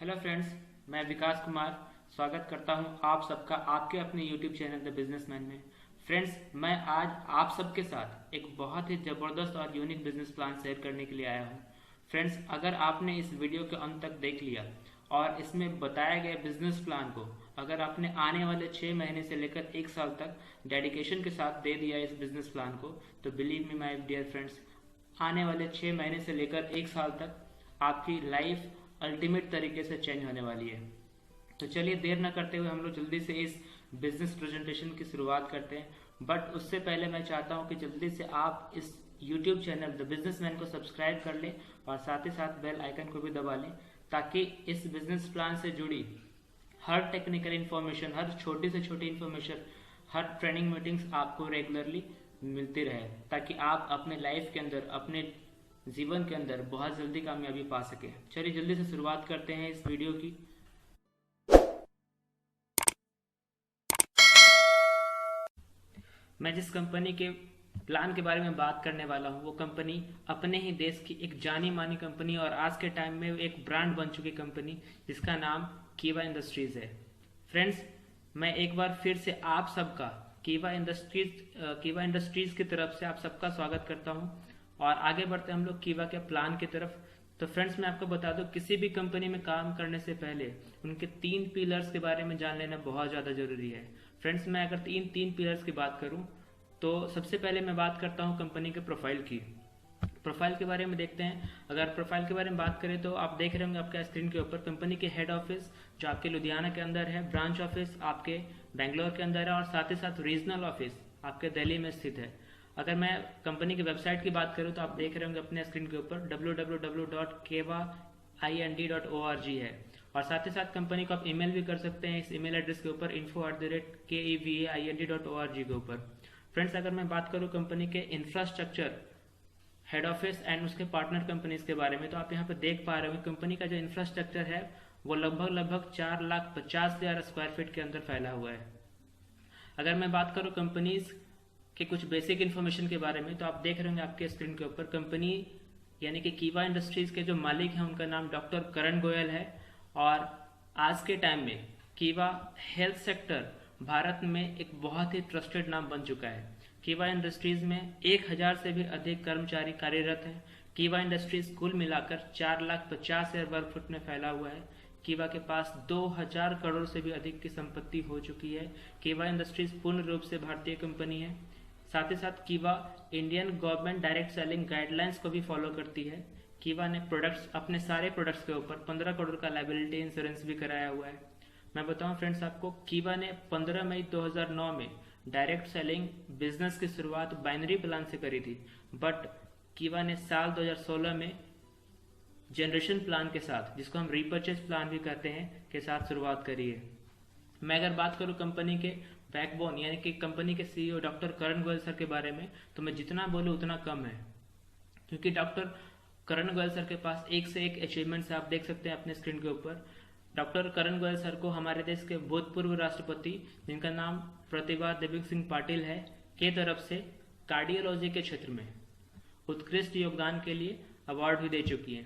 Hello friends, मैं विकास कुमार स्वागत करता हूं आप सबका आपके अपने यूट्यूब चैनल द बिजनेसमैन में। फ्रेंड्स, मैं आज आप सबके साथ एक बहुत ही ज़बरदस्त और यूनिक बिजनेस प्लान शेयर करने के लिए आया हूं। फ्रेंड्स, अगर आपने इस वीडियो के अंत तक देख लिया और इसमें बताए गए बिजनेस प्लान को अगर आपने आने वाले 6 महीने से लेकर 1 साल तक डेडिकेशन के साथ दे दिया इस बिजनेस प्लान को, तो believe me my dear friends, आने वाले 6 महीने से लेकर 1 साल तक आपकी लाइफ अल्टीमेट तरीके से चेंज होने वाली है। तो चलिए देर न करते हुए हम लोग जल्दी से इस बिजनेस प्रेजेंटेशन की शुरुआत करते हैं। बट उससे पहले मैं चाहता हूं कि जल्दी से आप इस यूट्यूब चैनल द बिजनेसमैन को सब्सक्राइब कर लें और साथ ही साथ बेल आइकन को भी दबा लें, ताकि इस बिजनेस प्लान से जुड़ी हर टेक्निकल इन्फॉर्मेशन, हर छोटी से छोटी इन्फॉर्मेशन, हर ट्रेनिंग मीटिंग्स आपको रेगुलरली मिलती रहे, ताकि आप अपने लाइफ के अंदर, अपने जीवन के अंदर बहुत जल्दी कामयाबी पा सके। चलिए जल्दी से शुरुआत करते हैं इस वीडियो की। मैं जिस कंपनी के प्लान के बारे में बात करने वाला हूं, वो कंपनी अपने ही देश की एक जानी मानी कंपनी और आज के टाइम में एक ब्रांड बन चुकी कंपनी, जिसका नाम कीवा इंडस्ट्रीज है। फ्रेंड्स, मैं एक बार फिर से आप सबका कीवा इंडस्ट्रीज की तरफ से आप सबका स्वागत करता हूं और आगे बढ़ते हम लोग कीवा के प्लान की तरफ। तो फ्रेंड्स, मैं आपको बता दूं, किसी भी कंपनी में काम करने से पहले उनके 3 पिलर्स के बारे में जान लेना बहुत ज़्यादा जरूरी है। फ्रेंड्स, मैं अगर तीन पिलर्स की बात करूं, तो सबसे पहले मैं बात करता हूं कंपनी के प्रोफाइल की। प्रोफाइल के बारे में देखते हैं। अगर प्रोफाइल के बारे में बात करें तो आप देख रहे होंगे आपके स्क्रीन के ऊपर कंपनी के हेड ऑफिस जो आपके लुधियाना के अंदर है, ब्रांच ऑफिस आपके बेंगलोर के अंदर है और साथ ही साथ रीजनल ऑफिस आपके दिल्ली में स्थित है। अगर मैं कंपनी की वेबसाइट की बात करूं तो आप देख रहे होंगे अपने स्क्रीन के ऊपर www.kevaInd.org है और साथ ही साथ कंपनी को आप ईमेल भी कर सकते हैं इस ईमेल एड्रेस के ऊपर info@kevaInd.org के ऊपर। फ्रेंड्स, अगर मैं बात करूं कंपनी के इंफ्रास्ट्रक्चर, हेड ऑफिस एंड उसके पार्टनर कंपनीज के बारे में, तो आप यहाँ पे देख पा रहे हो कंपनी का जो इंफ्रास्ट्रक्चर है वो लगभग 4,50,000 स्क्वायर फीट के अंदर फैला हुआ है। अगर मैं बात करूं कंपनीज के कुछ बेसिक इन्फॉर्मेशन के बारे में, तो आप देख रहे होंगे आपके स्क्रीन के ऊपर कंपनी यानी कि कीवा इंडस्ट्रीज के जो मालिक हैं उनका नाम डॉक्टर करण गोयल है और आज के टाइम में कीवा हेल्थ सेक्टर भारत में एक बहुत ही ट्रस्टेड नाम बन चुका है। कीवा इंडस्ट्रीज में 1,000 से भी अधिक कर्मचारी कार्यरत हैं। कीवा इंडस्ट्रीज कुल मिलाकर 4,50,000 वर्ग फुट में फैला हुआ है। कीवा के पास 2,000 करोड़ से भी अधिक की संपत्ति हो चुकी है। कीवा इंडस्ट्रीज पूर्ण रूप से भारतीय कंपनी है। साथ ही साथ कीवा Indian government direct selling guidelines को भी फॉलो करती है। कीवा ने प्रोडक्ट्स, अपने सारे प्रोडक्ट्स के ऊपर 15 करोड़ का लायबिलिटी इंश्योरेंस भी कराया हुआ है। मैं बताऊं फ्रेंड्स आपको, कीवा ने 15 मई 2009 में डायरेक्ट सेलिंग बिजनेस की शुरुआत बाइनरी प्लान से करी थी, बट कीवा ने साल 2016 में जनरेशन प्लान के साथ, जिसको हम रीपर्चेज प्लान भी कहते हैं, के साथ शुरुआत करी है। मैं अगर बात करूं कंपनी के बैकबोन यानी कि कंपनी के सीईओ डॉक्टर करण गोयल सर के बारे में, तो मैं जितना बोलूं उतना कम है, क्योंकि डॉक्टर करण गोयल सर के पास एक से एक अचीवमेंट्स आप देख सकते हैं अपने स्क्रीन के ऊपर। डॉक्टर करण गोयल सर को हमारे देश के भूतपूर्व राष्ट्रपति, जिनका नाम प्रतिभा देवी सिंह पाटिल है, के तरफ से कार्डियोलॉजी के क्षेत्र में उत्कृष्ट योगदान के लिए अवार्ड भी दे चुकी है।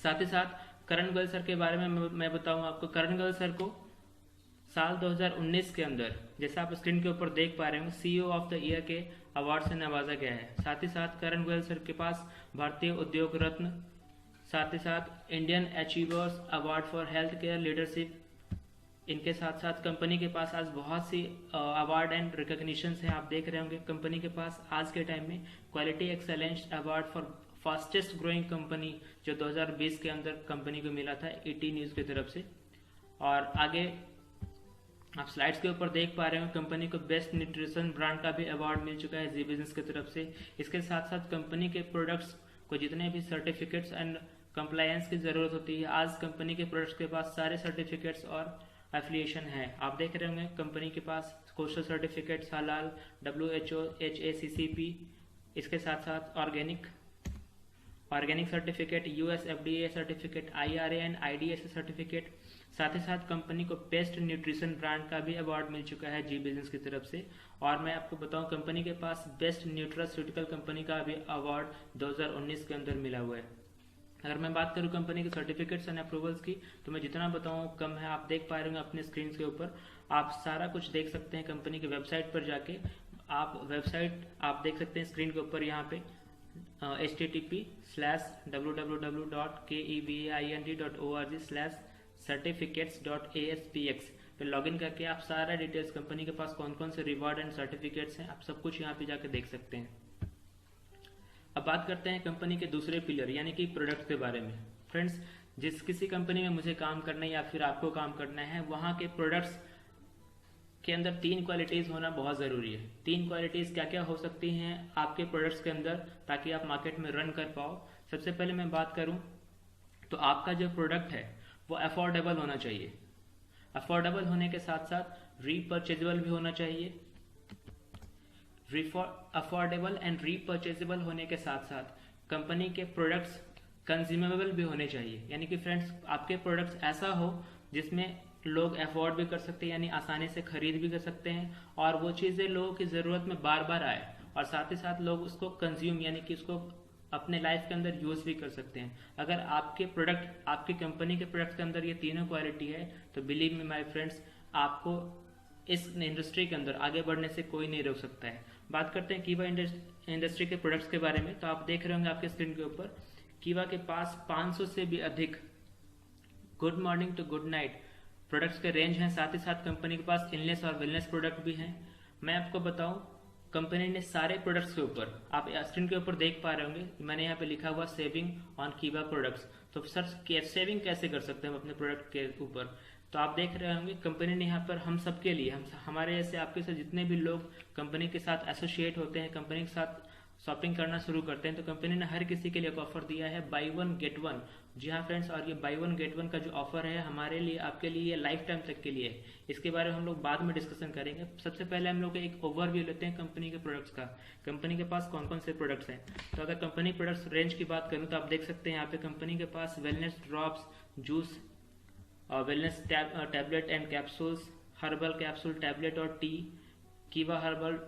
साथ ही साथ करण गोयल सर के बारे में मैं बताऊं आपको, करण गोयल सर को साल 2019 के अंदर, जैसा आप स्क्रीन के ऊपर देख पा रहे हो, सीईओ ऑफ द ईयर के अवार्ड से नवाजा गया है। साथ ही साथ करण गोयल सर के पास भारतीय उद्योग रत्न, साथ ही साथ Indian achievers award for health care leadership, इनके साथ साथ कंपनी के पास आज बहुत सी अवार्ड एंड रिकॉग्निशंस हैं। आप देख रहे होंगे कंपनी के पास आज के टाइम में quality excellence award for fastest growing company, जो 2020 के अंदर कंपनी को मिला था ET न्यूज़ की तरफ से। और आगे आप स्लाइड्स के ऊपर देख पा रहे हो कंपनी को बेस्ट न्यूट्रिशन ब्रांड का भी अवार्ड मिल चुका है जी बिजनेस की तरफ से। इसके साथ साथ कंपनी के प्रोडक्ट्स को जितने भी सर्टिफिकेट्स एंड कंप्लायंस की जरूरत होती है, आज कंपनी के प्रोडक्ट्स के पास सारे सर्टिफिकेट्स और एफिलिएशन है। आप देख रहे होंगे कंपनी के पास कोस्टल सर्टिफिकेट, हलाल, WHO, HACCP, इसके साथ साथ organic certificate, US FDA certificate, IRA and IDSA certificate. साथ ही साथ कंपनी को बेस्ट न्यूट्रिशन ब्रांड का भी अवार्ड मिल चुका है जी बिजनेस की तरफ से। और मैं आपको बताऊं, कंपनी के पास बेस्ट न्यूट्रास्यूटिकल कंपनी का भी अवार्ड 2019 के अंदर मिला हुआ है। अगर मैं बात करूं कंपनी के सर्टिफिकेट्स एंड अप्रूवल्स की, तो मैं जितना बताऊं कम है। आप देख पा रहे होंगे अपने स्क्रीन के ऊपर, आप सारा कुछ देख सकते हैं कंपनी की वेबसाइट पर जाके। आप वेबसाइट आप देख सकते हैं स्क्रीन के ऊपर यहाँ पे http://www.keind.org/certificates.aspx पे लॉगिन करके आप सारा डिटेल्स कंपनी के पास कौन कौन से रिवॉर्ड एंड सर्टिफिकेट्स हैं आप सब कुछ यहाँ पे जाके देख सकते हैं। अब बात करते हैं कंपनी के दूसरे पिलर यानी कि प्रोडक्ट के बारे में। फ्रेंड्स, जिस किसी कंपनी में मुझे काम करना है या फिर आपको काम करना है, वहाँ के प्रोडक्ट्स के अंदर 3 क्वालिटीज होना बहुत जरूरी है। 3 क्वालिटीज क्या क्या हो सकती हैं आपके प्रोडक्ट्स के अंदर, ताकि आप मार्केट में रन कर पाओ। सबसे पहले मैं बात करूं तो आपका जो प्रोडक्ट है वो अफोर्डेबल होना चाहिए। अफोर्डेबल होने के साथ साथ रीपरचेजेबल भी होना चाहिए। अफोर्डेबल एंड रीपरचेजेबल होने के साथ साथ कंपनी के प्रोडक्ट्स कंज्यूमेबल भी होने चाहिए। यानी कि फ्रेंड्स, आपके प्रोडक्ट्स ऐसा हो जिसमें लोग अफोर्ड भी कर सकते हैं, यानी आसानी से खरीद भी कर सकते हैं, और वो चीज़ें लोगों की ज़रूरत में बार बार आए, और साथ ही साथ लोग उसको कंज्यूम यानी कि उसको अपने लाइफ के अंदर यूज़ भी कर सकते हैं। अगर आपके प्रोडक्ट, आपकी कंपनी के प्रोडक्ट के अंदर ये तीनों क्वालिटी है, तो बिलीव मी माय फ्रेंड्स, आपको इस इंडस्ट्री के अंदर आगे बढ़ने से कोई नहीं रोक सकता है। बात करते हैं कीवा इंडस्ट्री के प्रोडक्ट्स के बारे में। तो आप देख रहे होंगे आपके स्क्रीन के ऊपर, कीवा के पास 500 से भी अधिक good morning to good night products के रेंज हैं। साथ ही साथ कंपनी के पास इलनेस और वेलनेस प्रोडक्ट भी हैं। मैं आपको बताऊं, कंपनी ने सारे प्रोडक्ट्स के ऊपर, आप स्क्रीन के ऊपर देख पा रहे होंगे, मैंने यहाँ पे लिखा हुआ सेविंग ऑन कीवा प्रोडक्ट्स। तो सर सेविंग कैसे कर सकते हैं हम अपने प्रोडक्ट के ऊपर? तो आप देख रहे होंगे कंपनी ने यहाँ पर हम सबके लिए, हमारे जैसे आपके से जितने भी लोग कंपनी के साथ एसोसिएट होते हैं, कंपनी के साथ शॉपिंग करना शुरू करते हैं, तो कंपनी ने हर किसी के लिए एक ऑफर दिया है, बाई 1 गेट 1। जी हाँ फ्रेंड्स, और ये बाई 1 गेट 1 का जो ऑफर है हमारे लिए, आपके लिए, ये लाइफ टाइम तक के लिए है। इसके बारे में हम लोग बाद में डिस्कशन करेंगे। सबसे पहले हम लोग एक ओवरव्यू लेते हैं कंपनी के प्रोडक्ट्स का, कंपनी के पास कौन कौन से प्रोडक्ट्स हैं। तो अगर कंपनी प्रोडक्ट्स रेंज की बात करूँ तो आप देख सकते हैं यहाँ पे कंपनी के पास wellness drops, juice, wellness tablet and capsules, herbal capsule, tablet और टी, कीवा हर्बल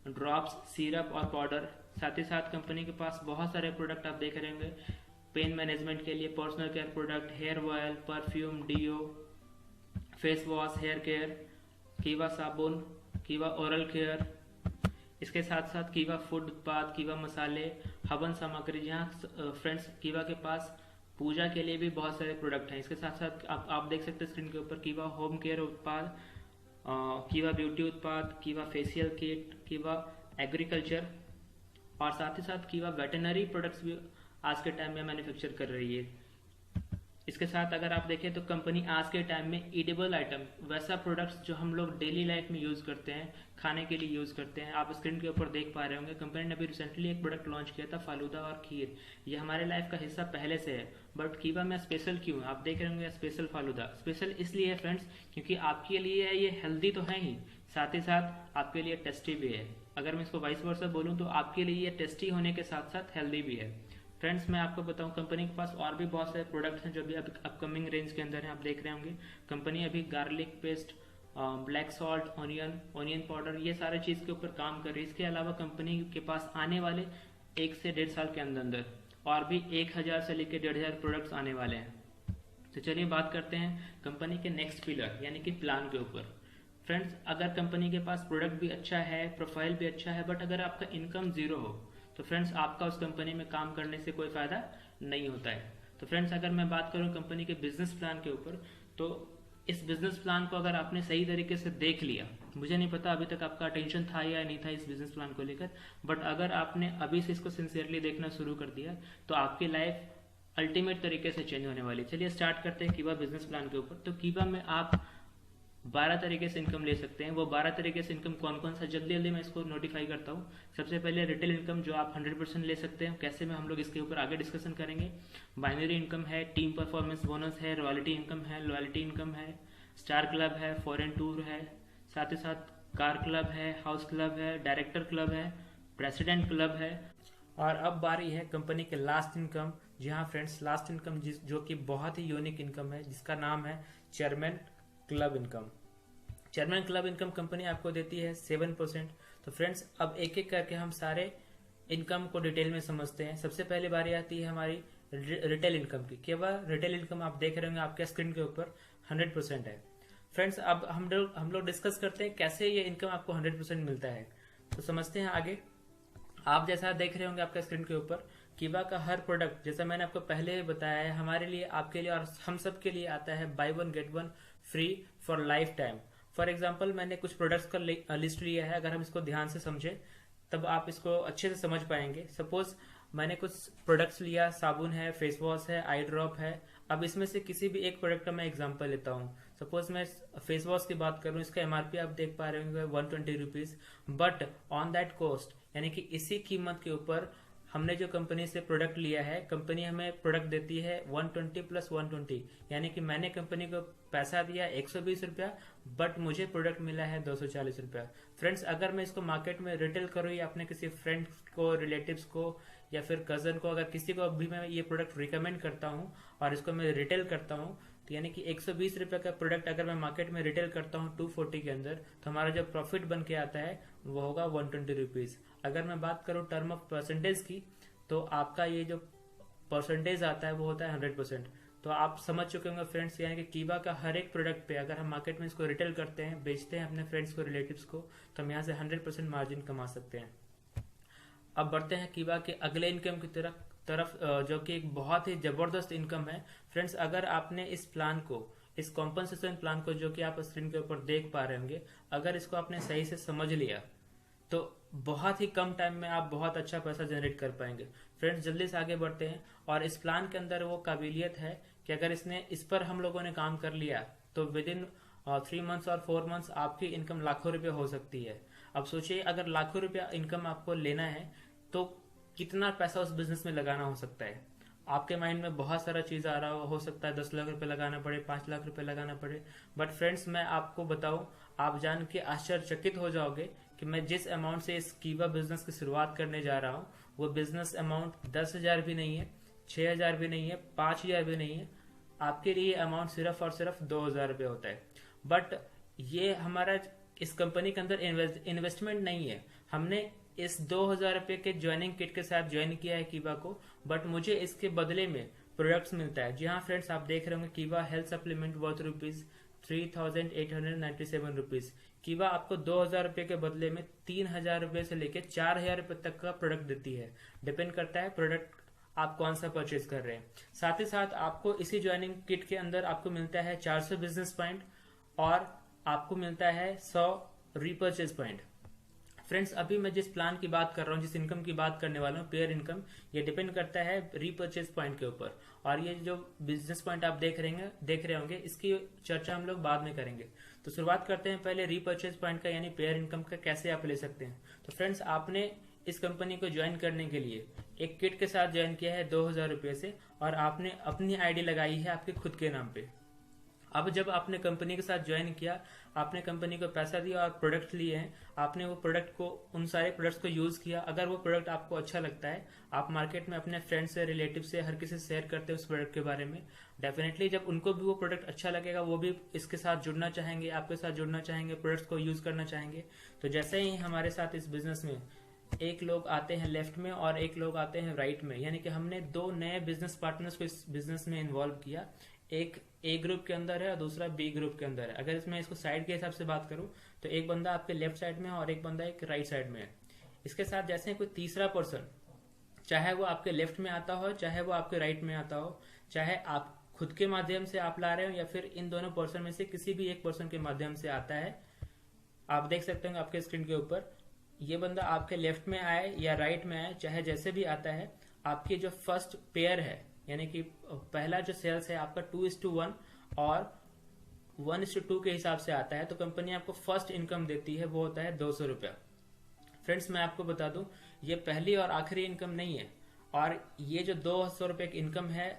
ड्रॉप्स, सिरप और पाउडर। साथ ही साथ कंपनी के पास बहुत सारे प्रोडक्ट आप देख रहे होंगे पेन मैनेजमेंट के लिए, personal care product, hair oil, perfume, deo, face wash, hair care, Keva साबुन, कीवा ओरल केयर। इसके साथ साथ कीवा फूड उत्पाद, कीवा मसाले, हवन सामग्री। जहाँ फ्रेंड्स कीवा के पास पूजा के लिए भी बहुत सारे प्रोडक्ट हैं। इसके साथ साथ आप देख सकते हैं स्क्रीन के ऊपर कीवा होम केयर उत्पाद, कीवा ब्यूटी उत्पाद, कीवा फेशियल किट, कीवा एग्रीकल्चर, और साथ ही साथ कीवा वेटनरी प्रोडक्ट्स भी आज के टाइम में मैन्युफैक्चर कर रही है। इसके साथ अगर आप देखें तो कंपनी आज के टाइम में एडिबल आइटम, वैसा प्रोडक्ट्स जो हम लोग डेली लाइफ में यूज़ करते हैं, खाने के लिए यूज़ करते हैं, आप स्क्रीन के ऊपर देख पा रहे होंगे कंपनी ने अभी रिसेंटली एक प्रोडक्ट लॉन्च किया था, फालूदा और खीर। ये हमारे लाइफ का हिस्सा पहले से है, बट कीवा में स्पेशल क्यों है? आप देख रहे होंगे स्पेशल फालूदा। स्पेशल इसलिए है फ्रेंड्स क्योंकि आपके लिए ये हेल्दी तो है ही, साथ ही साथ आपके लिए टेस्टी भी है। अगर मैं इसको वाइस वर्सा बोलूँ तो आपके लिए ये टेस्टी होने के साथ साथ हेल्दी भी है। फ्रेंड्स, मैं आपको बताऊं कंपनी के पास और भी बहुत सारे प्रोडक्ट्स हैं जो भी अभी अपकमिंग रेंज के अंदर हैं। आप देख रहे होंगे कंपनी अभी garlic paste, black salt, onion powder, ये सारे चीज़ के ऊपर काम कर रही है। इसके अलावा कंपनी के पास आने वाले 1 से 1.5 साल के अंदर और भी 1000 से लेकर 1500 प्रोडक्ट्स आने वाले हैं। तो चलिए बात करते हैं कंपनी के नेक्स्ट पिलर यानी कि प्लान के ऊपर। फ्रेंड्स, अगर कंपनी के पास प्रोडक्ट भी अच्छा है, प्रोफाइल भी अच्छा है, बट अगर आपका इनकम जीरो हो तो फ्रेंड्स आपका उस कंपनी में काम करने से कोई फायदा नहीं होता है। तो फ्रेंड्स, अगर मैं बात करूं कंपनी के बिजनेस प्लान के ऊपर, तो इस बिजनेस प्लान को अगर आपने सही तरीके से देख लिया, मुझे नहीं पता अभी तक आपका अटेंशन था या नहीं था इस बिजनेस प्लान को लेकर, बट अगर आपने अभी से इसको सिंसियरली देखना शुरू कर दिया तो आपकी लाइफ अल्टीमेट तरीके से चेंज होने वाली। चलिए स्टार्ट करते हैं कीवा बिजनेस प्लान के ऊपर। तो कीवा में आप 12 तरीके से इनकम ले सकते हैं। वो 12 तरीके से इनकम कौन कौन सा, जल्दी जल्दी मैं इसको नोटिफाई करता हूँ। सबसे पहले रिटेल इनकम जो आप 100% ले सकते हैं, कैसे में हम लोग इसके ऊपर आगे डिस्कशन करेंगे। बाइनरी इनकम है, टीम परफॉर्मेंस बोनस है, रॉयल्टी इनकम है, लॉयल्टी इनकम है, स्टार क्लब है, फॉरेन टूर है, साथ ही साथ कार क्लब है, हाउस क्लब है, डायरेक्टर क्लब है, प्रेसिडेंट क्लब है। और अब बारी है कंपनी के लास्ट इनकम। जी हाँ फ्रेंड्स, लास्ट इनकम जो कि बहुत ही यूनिक इनकम है, जिसका नाम है chairman club income. Chairman club income company आपको देती है 7%। तो फ्रेंड्स, अब एक एक करके हम सारे इनकम को डिटेल में समझते हैं। सबसे पहले बारी आती है हमारी रिटेल इनकम की। केवल रिटेल इनकम आप देख रहे होंगे आपके स्क्रीन के ऊपर 100% है। फ्रेंड्स, अब हम लोग डिस्कस करते हैं कैसे ये इनकम आपको 100% मिलता है। तो समझते हैं आगे। आप जैसा देख रहे होंगे आपके स्क्रीन के ऊपर, कीबा का हर प्रोडक्ट, जैसा मैंने आपको पहले बताया है, हमारे लिए, आपके लिए और हम सब के लिए आता है by one get one free for life time. For example, मैंने कुछ प्रोडक्ट्स का लिस्ट लिया है। अगर हम इसको ध्यान से समझें तब आप इसको अच्छे से समझ पाएंगे। सपोज मैंने कुछ प्रोडक्ट्स लिया, साबुन है, फेस वॉश है, आई ड्रॉप है। अब इसमें से किसी भी एक प्रोडक्ट का मैं एग्जांपल लेता हूँ। सपोज मैं फेस वॉश की बात करूँ, इसका एमआरपी आप देख पा रहे होंगे 120 rupees, but on that cost, यानी कि इसी कीमत के ऊपर हमने जो कंपनी से प्रोडक्ट लिया है, कंपनी हमें प्रोडक्ट देती है 120 प्लस 120, यानी कि मैंने कंपनी को पैसा दिया 120 रुपया, बट मुझे प्रोडक्ट मिला है 240 रुपया। फ्रेंड्स, अगर मैं इसको मार्केट में रिटेल करूँ या अपने किसी फ्रेंड्स को, रिलेटिव्स को या फिर कजन को, अगर किसी को भी मैं ये प्रोडक्ट रिकमेंड करता हूँ और इसको मैं रिटेल करता हूँ, तो यानी कि 120 रुपये का प्रोडक्ट अगर मैं मार्केट में रिटेल करता हूँ 240 के अंदर, तो हमारा जो प्रॉफिट बन के आता है वो होगा 120 रुपीज। अगर मैं बात करूँ टर्म ऑफ परसेंटेज की, तो आपका ये जो परसेंटेज आता है वो होता है 100%। तो आप समझ चुके होंगे फ्रेंड्स, यानी कि कीबा का हर एक प्रोडक्ट पे अगर हम मार्केट में इसको रिटेल करते हैं, बेचते हैं अपने फ्रेंड्स को, रिलेटिव्स को, तो हम यहाँ से 100% मार्जिन कमा सकते हैं। अब बढ़ते हैं कीबा के अगले इनकम की तरफ, जो कि एक बहुत ही जबरदस्त इनकम है। फ्रेंड्स, अगर आपने इस प्लान को, इस कॉम्पनसेशन प्लान को, जो कि आप स्क्रीन के ऊपर देख पा रहे होंगे, अगर इसको आपने सही से समझ लिया तो बहुत ही कम टाइम में आप बहुत अच्छा पैसा जनरेट कर पाएंगे। फ्रेंड्स, जल्दी से आगे बढ़ते हैं। और इस प्लान के अंदर वो काबिलियत है कि अगर इस पर हम लोगों ने काम कर लिया तो विद इन 3 मंथ्स और 4 मंथ्स आपकी इनकम लाखों रुपए हो सकती है। अब सोचिए, अगर लाखों रुपया इनकम आपको लेना है तो कितना पैसा उस बिजनेस में लगाना हो सकता है। आपके माइंड में बहुत सारा चीज आ रहा हो सकता है 10 लाख रुपए लगाना पड़े, 5 लाख रुपए लगाना पड़े, बट फ्रेंड्स मैं आपको बताऊं, आप जान के आश्चर्यचकित हो जाओगे कि मैं जिस अमाउंट से इस कीबा बिजनेस की शुरुआत करने जा रहा हूं, वो बिजनेस अमाउंट 10,000 भी नहीं है, 6,000 भी नहीं है, 5,000 भी नहीं है। आपके लिए अमाउंट सिर्फ और सिर्फ 2,000 रुपये होता है। बट ये हमारा इस कंपनी के अंदर इन्वेस्टमेंट नहीं है। हमने इस 2,000 रुपये के ज्वाइनिंग किट के साथ ज्वाइन किया है कीबा को, बट मुझे इसके बदले में प्रोडक्ट्स मिलता है। जी हाँ फ्रेंड्स, आप देख रहे होंगे कीबा हेल्थ सप्लीमेंट वर्थ ₹3,897 रुपीज। कीबा आपको 2,000 रुपये के बदले में 3,000 रुपये से लेकर 4,000 रुपये तक का प्रोडक्ट देती है। डिपेंड करता है प्रोडक्ट आप कौन सा परचेज कर रहे हैं। साथ ही साथ आपको इसी ज्वाइनिंग किट के अंदर आपको मिलता है 400 बिजनेस पॉइंट और आपको मिलता है 100 रीपर्चेज पॉइंट। फ्रेंड्स, अभी मैं जिस प्लान की बात कर रहा हूँ, जिस इनकम की बात करने वाला हूँ, पेयर इनकम, ये डिपेंड करता है रीपर्चेज पॉइंट के ऊपर। और ये जो बिजनेस पॉइंट आप देख रहे होंगे, इसकी चर्चा हम लोग बाद में करेंगे। तो शुरुआत करते हैं पहले रीपर्चेज पॉइंट का, यानी पेयर इनकम का कैसे आप ले सकते हैं। तो फ्रेंड्स, आपने इस कंपनी को ज्वाइन करने के लिए एक किट के साथ ज्वाइन किया है 2,000 रुपये से, और आपने अपनी आईडी लगाई है आपके खुद के नाम पे। अब जब आपने कंपनी के साथ ज्वाइन किया, आपने कंपनी को पैसा दिया और प्रोडक्ट लिए हैं, आपने वो प्रोडक्ट को, उन सारे प्रोडक्ट्स को यूज किया। अगर वो प्रोडक्ट आपको अच्छा लगता है, आप मार्केट में अपने फ्रेंड से, रिलेटिव से, हर किसी से शेयर करते हैं उस प्रोडक्ट के बारे में। डेफिनेटली जब उनको भी वो प्रोडक्ट अच्छा लगेगा, वो भी इसके साथ जुड़ना चाहेंगे, आपके साथ जुड़ना चाहेंगे, प्रोडक्ट्स को यूज करना चाहेंगे। तो जैसे ही हमारे साथ इस बिजनेस में एक लोग आते हैं लेफ्ट में और एक लोग आते हैं राइट में, यानी कि हमने 2 नए बिजनेस पार्टनर्स को इस बिजनेस में इन्वॉल्व किया। एक ए ग्रुप के अंदर है और दूसरा बी ग्रुप के अंदर है। अगर इसमें इसको साइड के हिसाब से बात करूं तो एक बंदा आपके लेफ्ट साइड में है और एक बंदा एक राइट साइड में है। इसके साथ जैसे कोई तीसरा पर्सन, चाहे वो आपके लेफ्ट में आता हो, चाहे वो आपके राइट में आता हो, चाहे आप खुद के माध्यम से आप ला रहे हो या फिर इन दोनों पर्सन में से किसी भी एक पर्सन के माध्यम से आता है, आप देख सकते हैं आपके स्क्रीन के ऊपर, ये बंदा आपके लेफ्ट में आए या राइट में आए, चाहे जैसे भी आता है, आपकी जो फर्स्ट पेयर है, यानी कि पहला जो सेल्स है आपका 2:1 और 1:2 के हिसाब से आता है, तो कंपनी आपको फर्स्ट इनकम देती है, वो होता है 200 रुपया। फ्रेंड्स, मैं आपको बता दूं, ये पहली और आखिरी इनकम नहीं है, और ये जो 200 रुपये की इनकम है,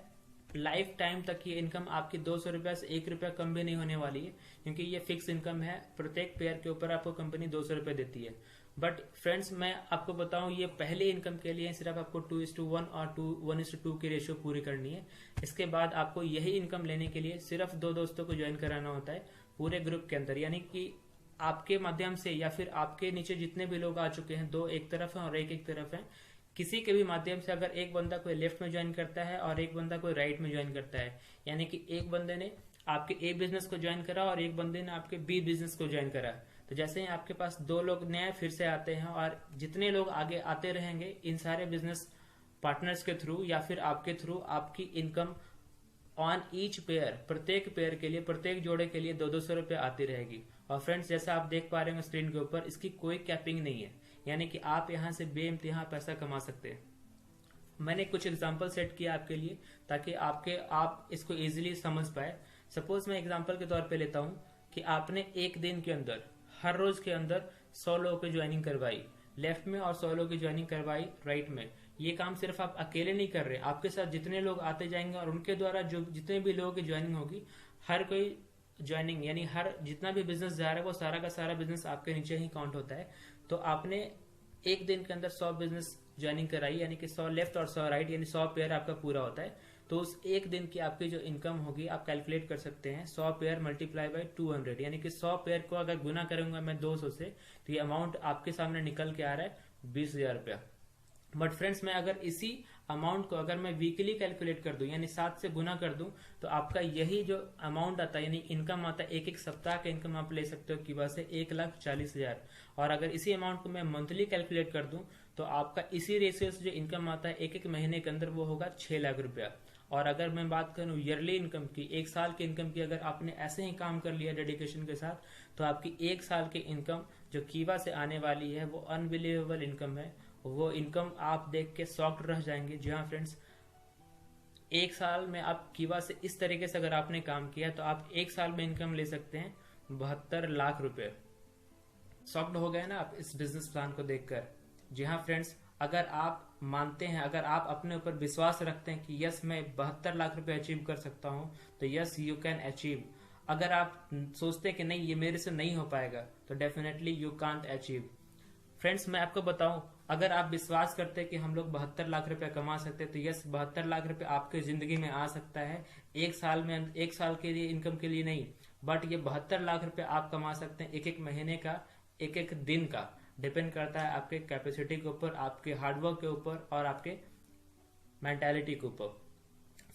लाइफ टाइम तक ये इनकम आपकी 200 रुपया से 1 रुपया कम भी नहीं होने वाली है, क्योंकि ये फिक्स इनकम है। प्रत्येक पेयर के ऊपर आपको कंपनी 200 रुपये देती है। बट फ्रेंड्स, मैं आपको बताऊं, ये पहले इनकम के लिए सिर्फ आपको 2:1 और 1:2 की रेशियो पूरी करनी है। इसके बाद आपको यही इनकम लेने के लिए सिर्फ 2 दोस्तों को ज्वाइन कराना होता है पूरे ग्रुप के अंदर, यानी कि आपके माध्यम से या फिर आपके नीचे जितने भी लोग आ चुके हैं, 2 एक तरफ हैं और 1 एक तरफ है, किसी के भी माध्यम से अगर एक बंदा कोई लेफ्ट में ज्वाइन करता है और एक बंदा कोई राइट में ज्वाइन करता है, यानी कि एक बंदे ने आपके ए बिजनेस को ज्वाइन करा और एक बंदे ने आपके बी बिजनेस को ज्वाइन करा, तो जैसे ही आपके पास दो लोग नए फिर से आते हैं और जितने लोग आगे आते रहेंगे इन सारे बिजनेस पार्टनर्स के थ्रू या फिर आपके थ्रू आपकी इनकम ऑन ईच पेयर, प्रत्येक पेयर के लिए, प्रत्येक जोड़े के लिए 200 रुपये आती रहेगी। और फ्रेंड्स जैसा आप देख पा रहे हैं स्क्रीन के ऊपर, इसकी कोई कैपिंग नहीं है, यानी कि आप यहाँ से बेइंतहा पैसा कमा सकते हैं। मैंने कुछ एग्जांपल सेट किया आपके लिए ताकि आप इसको इजीली समझ पाए। सपोज मैं एग्जांपल के तौर पे लेता हूँ कि आपने एक दिन के अंदर, हर रोज के अंदर 100 लोगों की ज्वाइनिंग करवाई लेफ्ट में और 100 लोगों की ज्वाइनिंग करवाई राइट में। ये काम सिर्फ आप अकेले नहीं कर रहे, आपके साथ जितने लोग आते जाएंगे और उनके द्वारा जो जितने भी लोगों की ज्वाइनिंग होगी, हर कोई ज्वाइनिंग यानी हर जितना भी बिजनेस जा रहा है वो सारा का सारा बिजनेस आपके नीचे ही काउंट होता है। तो आपने एक दिन के अंदर 100 बिजनेस ज्वाइनिंग कराई, यानी कि 100 लेफ्ट और 100 राइट, यानी 100 पेयर आपका पूरा होता है। तो उस एक दिन की आपकी जो इनकम होगी आप कैलकुलेट कर सकते हैं, 100 पेयर मल्टीप्लाई बाय 200, यानी कि 100 पेयर को अगर गुना करूंगा मैं 200 से, तो ये अमाउंट आपके सामने निकल के आ रहा है 20,000 रुपया। बट फ्रेंड्स मैं अगर इसी अमाउंट को अगर मैं वीकली कैलकुलेट कर दूं, यानी 7 से गुना कर दूं, तो आपका यही जो अमाउंट आता है, यानी इनकम आता है, एक एक सप्ताह का इनकम आप ले सकते हो किवा से 1,40,000। और अगर इसी अमाउंट को मैं मंथली कैलकुलेट कर दूं, तो आपका इसी रेशियो से जो इनकम आता है एक एक महीने के अंदर वो होगा 6 लाख रुपया। और अगर मैं बात करूं ईयरली इनकम की, एक साल की इनकम की, अगर आपने ऐसे ही काम कर लिया डेडिकेशन के साथ, तो आपकी एक साल की इनकम जो कीवा से आने वाली है वो अनबिलीवेबल इनकम है। वो इनकम आप देख के शॉक्ड रह जाएंगे। जी हाँ फ्रेंड्स, एक साल में आप कीवा से इस तरीके से अगर आपने काम किया तो आप एक साल में इनकम ले सकते हैं 72 लाख रुपए। शॉक्ड हो गए ना आप इस बिजनेस प्लान को देखकर। जी हाँ फ्रेंड्स, अगर आप मानते हैं, अगर आप अपने ऊपर विश्वास रखते हैं कि यस मैं 72 लाख रुपए अचीव कर सकता हूं, तो यस यू कैन अचीव। अगर आप सोचते हैं कि नहीं ये मेरे से नहीं हो पाएगा, तो definitely you can't achieve. Friends मैं आपको बताऊं, अगर आप विश्वास करते हैं कि हम लोग 72 लाख रुपए कमा सकते हैं, तो यस 72 लाख रुपए आपके जिंदगी में आ सकता है। एक साल में, एक साल के लिए इनकम के लिए नहीं, बट ये 72 लाख रुपए आप कमा सकते हैं एक एक महीने का, एक एक दिन का। डिपेंड करता है आपके कैपेसिटी के ऊपर, आपके हार्डवर्क के ऊपर और आपके मेंटालिटी के ऊपर।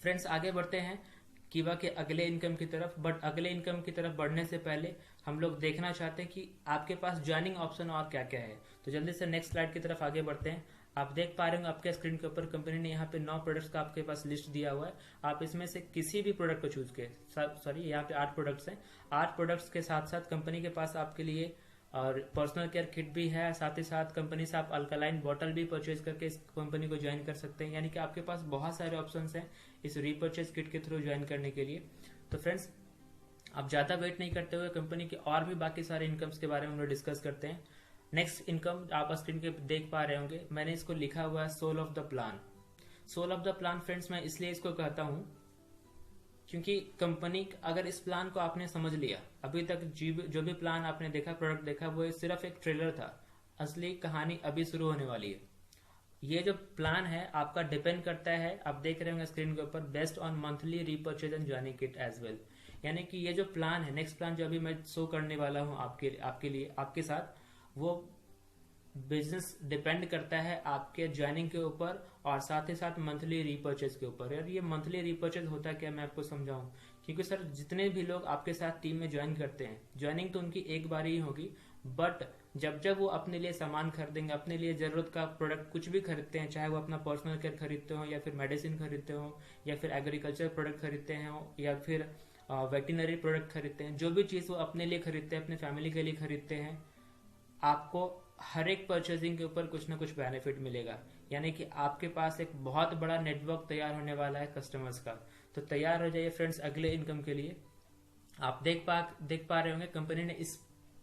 फ्रेंड्स आगे बढ़ते हैं कीवा के अगले इनकम की तरफ। बट अगले इनकम की तरफ बढ़ने से पहले हम लोग देखना चाहते हैं कि आपके पास ज्वाइनिंग ऑप्शन और क्या क्या है। तो जल्दी से नेक्स्ट स्लाइड की तरफ आगे बढ़ते हैं। आप देख पा रहे हो आपके स्क्रीन के ऊपर कंपनी ने यहाँ पे 9 प्रोडक्ट्स का आपके पास लिस्ट दिया हुआ है। आप इसमें से किसी भी प्रोडक्ट को चूज के, सॉरी यहाँ पे 8 प्रोडक्ट्स हैं। 8 प्रोडक्ट्स के साथ साथ कंपनी के पास आपके लिए और पर्सनल केयर किट भी है, साथ ही साथ कंपनी से आप अल्कलाइन बॉटल भी परचेज करके इस कंपनी को ज्वाइन कर सकते हैं। यानी कि आपके पास बहुत सारे ऑप्शंस हैं इस रीपर्चेज किट के थ्रू ज्वाइन करने के लिए। तो फ्रेंड्स आप ज्यादा वेट नहीं करते हुए कंपनी के और भी बाकी सारे इनकम्स के बारे में हम लोग डिस्कस करते हैं। नेक्स्ट इनकम आप स्क्रीन के देख पा रहे होंगे, मैंने इसको लिखा हुआ है soul of the plan. Soul of the plan friends मैं इसलिए इसको कहता हूं क्योंकि कंपनी, अगर इस प्लान को आपने समझ लिया, अभी तक जो भी प्लान आपने देखा, प्रोडक्ट देखा, वो सिर्फ एक ट्रेलर था। असली कहानी अभी शुरू होने वाली है। ये जो प्लान है आपका डिपेंड करता है, आप देख रहे होंगे स्क्रीन के ऊपर, based on monthly repurchase and joining kit as well. यानी कि ये जो प्लान है, नेक्स्ट प्लान जो अभी मैं शो करने वाला हूँ आपके लिए, आपके साथ, वो बिजनेस डिपेंड करता है आपके ज्वाइनिंग के ऊपर और साथ ही साथ मंथली रीपर्चेज के ऊपर। यार ये मंथली रीपर्चेज होता क्या, मैं आपको समझाऊं। क्योंकि सर जितने भी लोग आपके साथ टीम में ज्वाइन करते हैं, ज्वाइनिंग तो उनकी एक बार ही होगी, बट जब जब वो अपने लिए सामान खरीदेंगे, अपने लिए जरूरत का प्रोडक्ट कुछ भी खरीदते हैं, चाहे वो अपना पर्सनल केयर खरीदते हो या फिर मेडिसिन खरीदते हो या फिर एग्रीकल्चर प्रोडक्ट खरीदते हैं या फिर वेटिनरी प्रोडक्ट खरीदते हैं, जो भी चीज वो अपने लिए खरीदते हैं, अपने फैमिली के लिए खरीदते हैं, आपको हर एक परचेजिंग के ऊपर कुछ ना कुछ बेनिफिट मिलेगा। यानी कि आपके पास एक बहुत बड़ा नेटवर्क तैयार होने वाला है कस्टमर्स का। तो तैयार हो जाइए फ्रेंड्स अगले इनकम के लिए। आप देख पा रहे होंगे कंपनी ने इस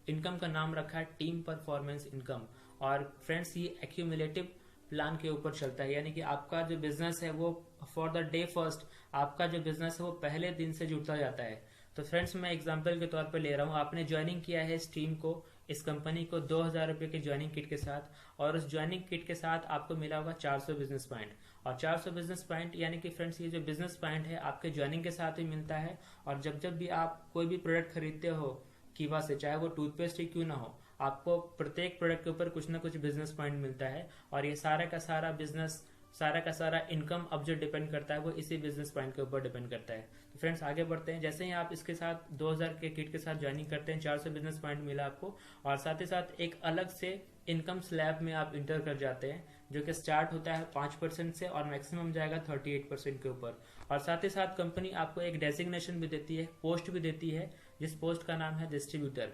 इनकम का नाम रखा है टीम परफॉर्मेंस इनकम। और फ्रेंड्स ये एक्यूमुलेटिव प्लान के ऊपर चलता है, यानी कि आपका जो बिजनेस है वो फॉर द डे फर्स्ट, आपका जो बिजनेस है वो पहले दिन से जुड़ता जाता है। तो फ्रेंड्स मैं एग्जांपल के तौर पर ले रहा हूँ, आपने ज्वाइनिंग किया है इस टीम को, इस कंपनी को 2,000 रुपए की ज्वाइनिंग किट के साथ, और उस ज्वाइनिंग किट के साथ आपको मिला होगा 400 बिजनेस पॉइंट। और 400 बिजनेस पॉइंट यानी कि फ्रेंड्स ये जो बिजनेस पॉइंट है आपके ज्वाइनिंग के साथ ही मिलता है। और जब जब भी आप कोई भी प्रोडक्ट खरीदते हो कीवा से, चाहे वो टूथपेस्ट ही क्यों ना हो, आपको प्रत्येक प्रोडक्ट के ऊपर कुछ ना कुछ बिजनेस पॉइंट मिलता है, और ये सारा का सारा बिजनेस, सारा का सारा इनकम अब जो डिपेंड करता है वो इसी बिजनेस पॉइंट के ऊपर डिपेंड करता है। तो फ्रेंड्स आगे बढ़ते हैं। जैसे ही आप इसके साथ 2000 के किट के साथ ज्वाइनिंग करते हैं, 400 बिजनेस पॉइंट मिला आपको, और साथ ही साथ एक अलग से इनकम स्लैब में आप इंटर कर जाते हैं, जो कि स्टार्ट होता है 5% से और मैक्सिमम जाएगा 38% के ऊपर। और साथ ही साथ कंपनी आपको एक डेजिग्नेशन भी देती है, पोस्ट भी देती है, जिस पोस्ट का नाम है डिस्ट्रीब्यूटर।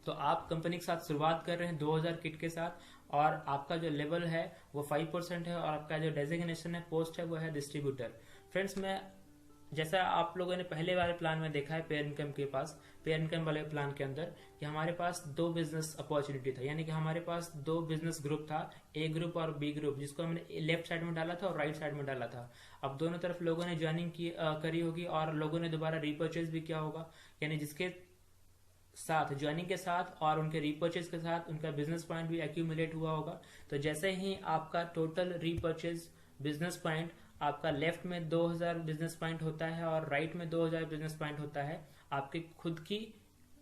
तो आप कंपनी के साथ शुरुआत कर रहे हैं 2000 किट के साथ, और आपका जो लेवल है वो 5% है, और आपका जो डेजिग्नेशन है, पोस्ट है, वो है डिस्ट्रीब्यूटर। फ्रेंड्स मैं, जैसा आप लोगों ने पहले वाले प्लान में देखा है पेयर इनकम के पास, पेयर इनकम वाले प्लान के अंदर, कि हमारे पास 2 बिजनेस अपॉर्चुनिटी था, यानी कि हमारे पास 2 बिजनेस ग्रुप था, ए ग्रुप और बी ग्रुप, जिसको हमने लेफ्ट साइड में डाला था और राइट साइड में डाला था। अब दोनों तरफ लोगों ने ज्वाइनिंग करी होगी, और लोगों ने दोबारा रीपर्चेज भी किया होगा, यानी जिसके साथ ज्वाइनिंग के साथ और उनके रीपर्चेज के साथ उनका बिजनेस पॉइंट भी एक्यूमुलेट हुआ होगा। तो जैसे ही आपका टोटल रीपर्चेज बिजनेस पॉइंट, आपका लेफ्ट में 2000 बिजनेस पॉइंट होता है और राइट में 2000 बिजनेस पॉइंट होता है, आपकी खुद की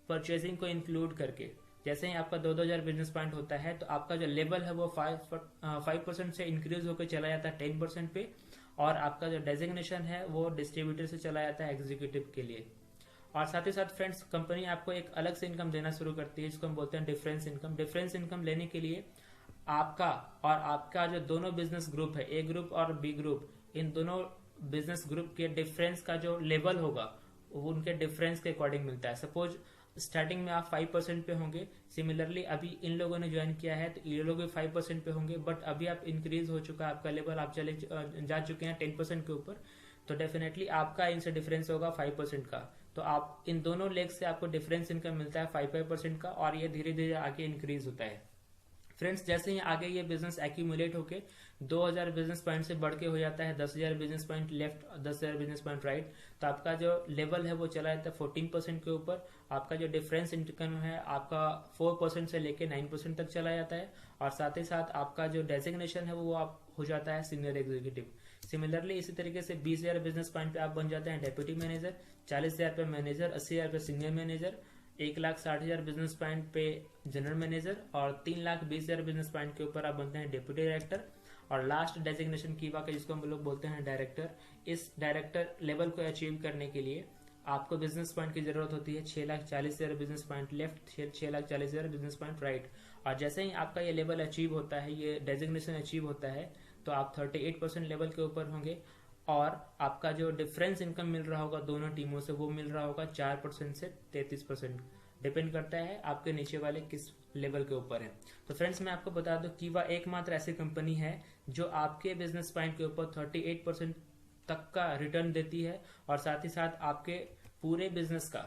परचेजिंग को इंक्लूड करके, जैसे ही आपका 2000 बिजनेस पॉइंट होता है, तो आपका जो लेवल है वो 5% से इंक्रीज होकर चला जाता है 10% पे, और आपका जो डेजिग्नेशन है वो डिस्ट्रीब्यूटर से चला जाता है एग्जीक्यूटिव के लिए। और साथ ही साथ फ्रेंड्स कंपनी आपको एक अलग से इनकम देना शुरू करती है, जिसको हम बोलते हैं डिफरेंस इनकम। डिफरेंस इनकम लेने के लिए आपका और आपका जो दोनों बिजनेस ग्रुप है, ए ग्रुप और बी ग्रुप, इन दोनों बिजनेस ग्रुप के डिफरेंस का जो लेवल होगा वो उनके डिफरेंस के अकॉर्डिंग मिलता है। सपोज स्टार्टिंग में आप 5% पे होंगे, सिमिलरली अभी इन लोगों ने ज्वाइन किया है तो ये लोग भी 5% पे होंगे, बट अभी आप इंक्रीज हो चुका है, आपका लेवल आप जा चुके हैं 10% के ऊपर, तो डेफिनेटली आपका इनसे डिफरेंस होगा 5% का। तो आप इन दोनों लेग से आपको डिफरेंस इनकम मिलता है 5% का, और ये धीरे धीरे आगे इंक्रीज होता है। फ्रेंड्स जैसे ही आगे ये बिजनेस एक्यूमुलेट होके 2000 बिजनेस पॉइंट से बढ़ के हो जाता है 10,000 business point left, 10,000 business point right, तो आपका जो लेवल है वो चला जाता है 14% के ऊपर। आपका जो डिफरेंस इनकम है आपका 4% से लेके 9% तक चला जाता है, और साथ ही साथ आपका जो डेजिग्नेशन है वो आप हो जाता है सीनियर एग्जीक्यूटिव। सिमिलरली इसी तरीके से 20,000 बिजनेस पॉइंट पे आप बन जाते हैं डेप्यूटी मैनेजर, 40,000 पे मैनेजर, 80,000 पे सीनियर मैनेजर, 1,60,000 बिजनेस पॉइंट पे जनरल मैनेजर, और 3,20,000 बिजनेस पॉइंट के ऊपर आप बनते हैं डिप्यूटी डायरेक्टर, और लास्ट डेजिग्नेशन की वाक़ जिसको हम लोग बोलते हैं डायरेक्टर। इस डायरेक्टर लेवल को अचीव करने के लिए आपको बिजनेस पॉइंट की जरूरत होती है 6,40,000 business point left, 6,40,000 business point right. और जैसे ही आपका ये लेवल अचीव होता है, ये डेजिग्नेशन अचीव होता है, तो आप 38% लेवल के ऊपर होंगे, और आपका जो डिफरेंस इनकम मिल रहा होगा दोनों टीमों से वो मिल रहा होगा 4% से 33%, डिपेंड करता है आपके नीचे वाले किस लेवल के ऊपर है। तो फ्रेंड्स मैं आपको बता दूं कीवा एकमात्र ऐसी कंपनी है जो आपके बिजनेस पॉइंट के ऊपर 38% तक का रिटर्न देती है, और साथ ही साथ आपके पूरे बिजनेस का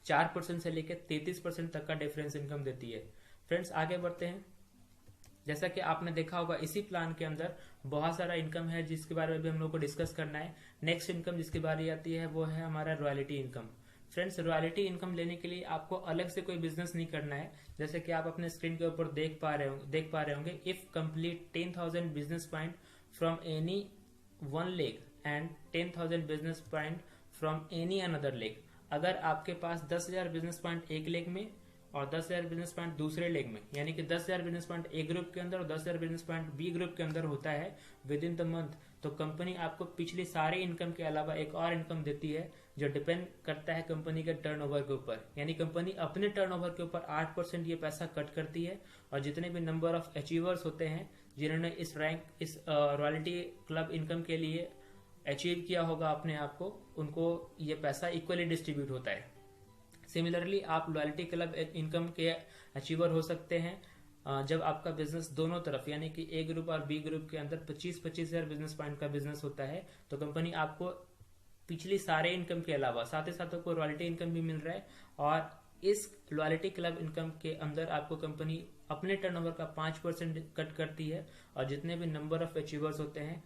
4% से लेकर 33% तक का डिफरेंस इनकम देती है। फ्रेंड्स आगे बढ़ते हैं। जैसा कि आपने देखा होगा इसी प्लान के अंदर बहुत सारा इनकम है जिसके बारे में भी हम लोग को डिस्कस करना है। नेक्स्ट इनकम जिसकी बारी आती है वो है हमारा royalty income. Friends royalty income लेने के लिए आपको अलग से कोई बिजनेस नहीं करना है, जैसे कि आप अपने स्क्रीन के ऊपर देख पा रहे होंगे। If complete 10,000 business point from any one leg and 10,000 business point from any another leg. अगर आपके पास 10,000 बिजनेस पॉइंट एक लेग में और 10,000 बिजनेस पॉइंट दूसरे लेग में, यानी कि 10,000 बिजनेस पॉइंट ए ग्रुप के अंदर और 10,000 बिजनेस पॉइंट बी ग्रुप के अंदर होता है विद इन द मंथ, तो कंपनी आपको पिछली सारे इनकम के अलावा एक और इनकम देती है जो डिपेंड करता है कंपनी के टर्नओवर के ऊपर। यानी कंपनी अपने टर्नओवर के ऊपर 8% ये पैसा कट करती है, और जितने भी नंबर ऑफ अचीवर्स होते हैं जिन्होंने इस रॉयल्टी क्लब इनकम के लिए अचीव किया होगा अपने आप को, उनको ये पैसा इक्वली डिस्ट्रीब्यूट होता है। सिमिलरली आप लॉयल्टी क्लब इनकम के अचीवर हो सकते हैं जब आपका बिजनेस दोनों तरफ यानी कि ए ग्रुप और बी ग्रुप के अंदर 25,000 बिजनेस पॉइंट का बिजनेस होता है, तो कंपनी आपको पिछली सारे इनकम के अलावा साथ ही साथ आपको रॉयल्टी इनकम भी मिल रहा है, और इस लॉयल्टी क्लब इनकम के अंदर आपको कंपनी अपने टर्नओवर का 5% कट करती है, और जितने भी नंबर ऑफ अचीवर्स होते हैं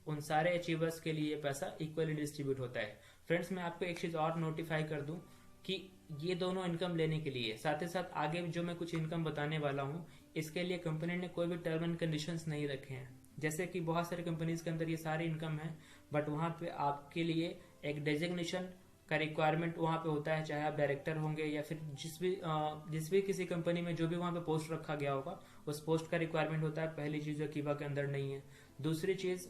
उन सारे अचीवर्स के लिए पैसा इक्वली डिस्ट्रीब्यूट होता है। फ्रेंड्स मैं आपको एक चीज और नोटिफाई कर दूं कि ये दोनों इनकम लेने के लिए साथ ही साथ आगे जो मैं कुछ इनकम बताने वाला हूँ इसके लिए कंपनी ने कोई भी टर्म एंड कंडीशंस नहीं रखे हैं। जैसे कि बहुत सारी कंपनीज के अंदर ये सारी इनकम है, बट वहां पे आपके लिए एक डेजिग्नेशन का रिक्वायरमेंट वहाँ पे होता है, चाहे आप डायरेक्टर होंगे या फिर जिस भी किसी कंपनी में जो भी वहाँ पे पोस्ट रखा गया होगा उस पोस्ट का रिक्वायरमेंट होता है। पहली चीज़ जो कीवा के अंदर नहीं है। दूसरी चीज़,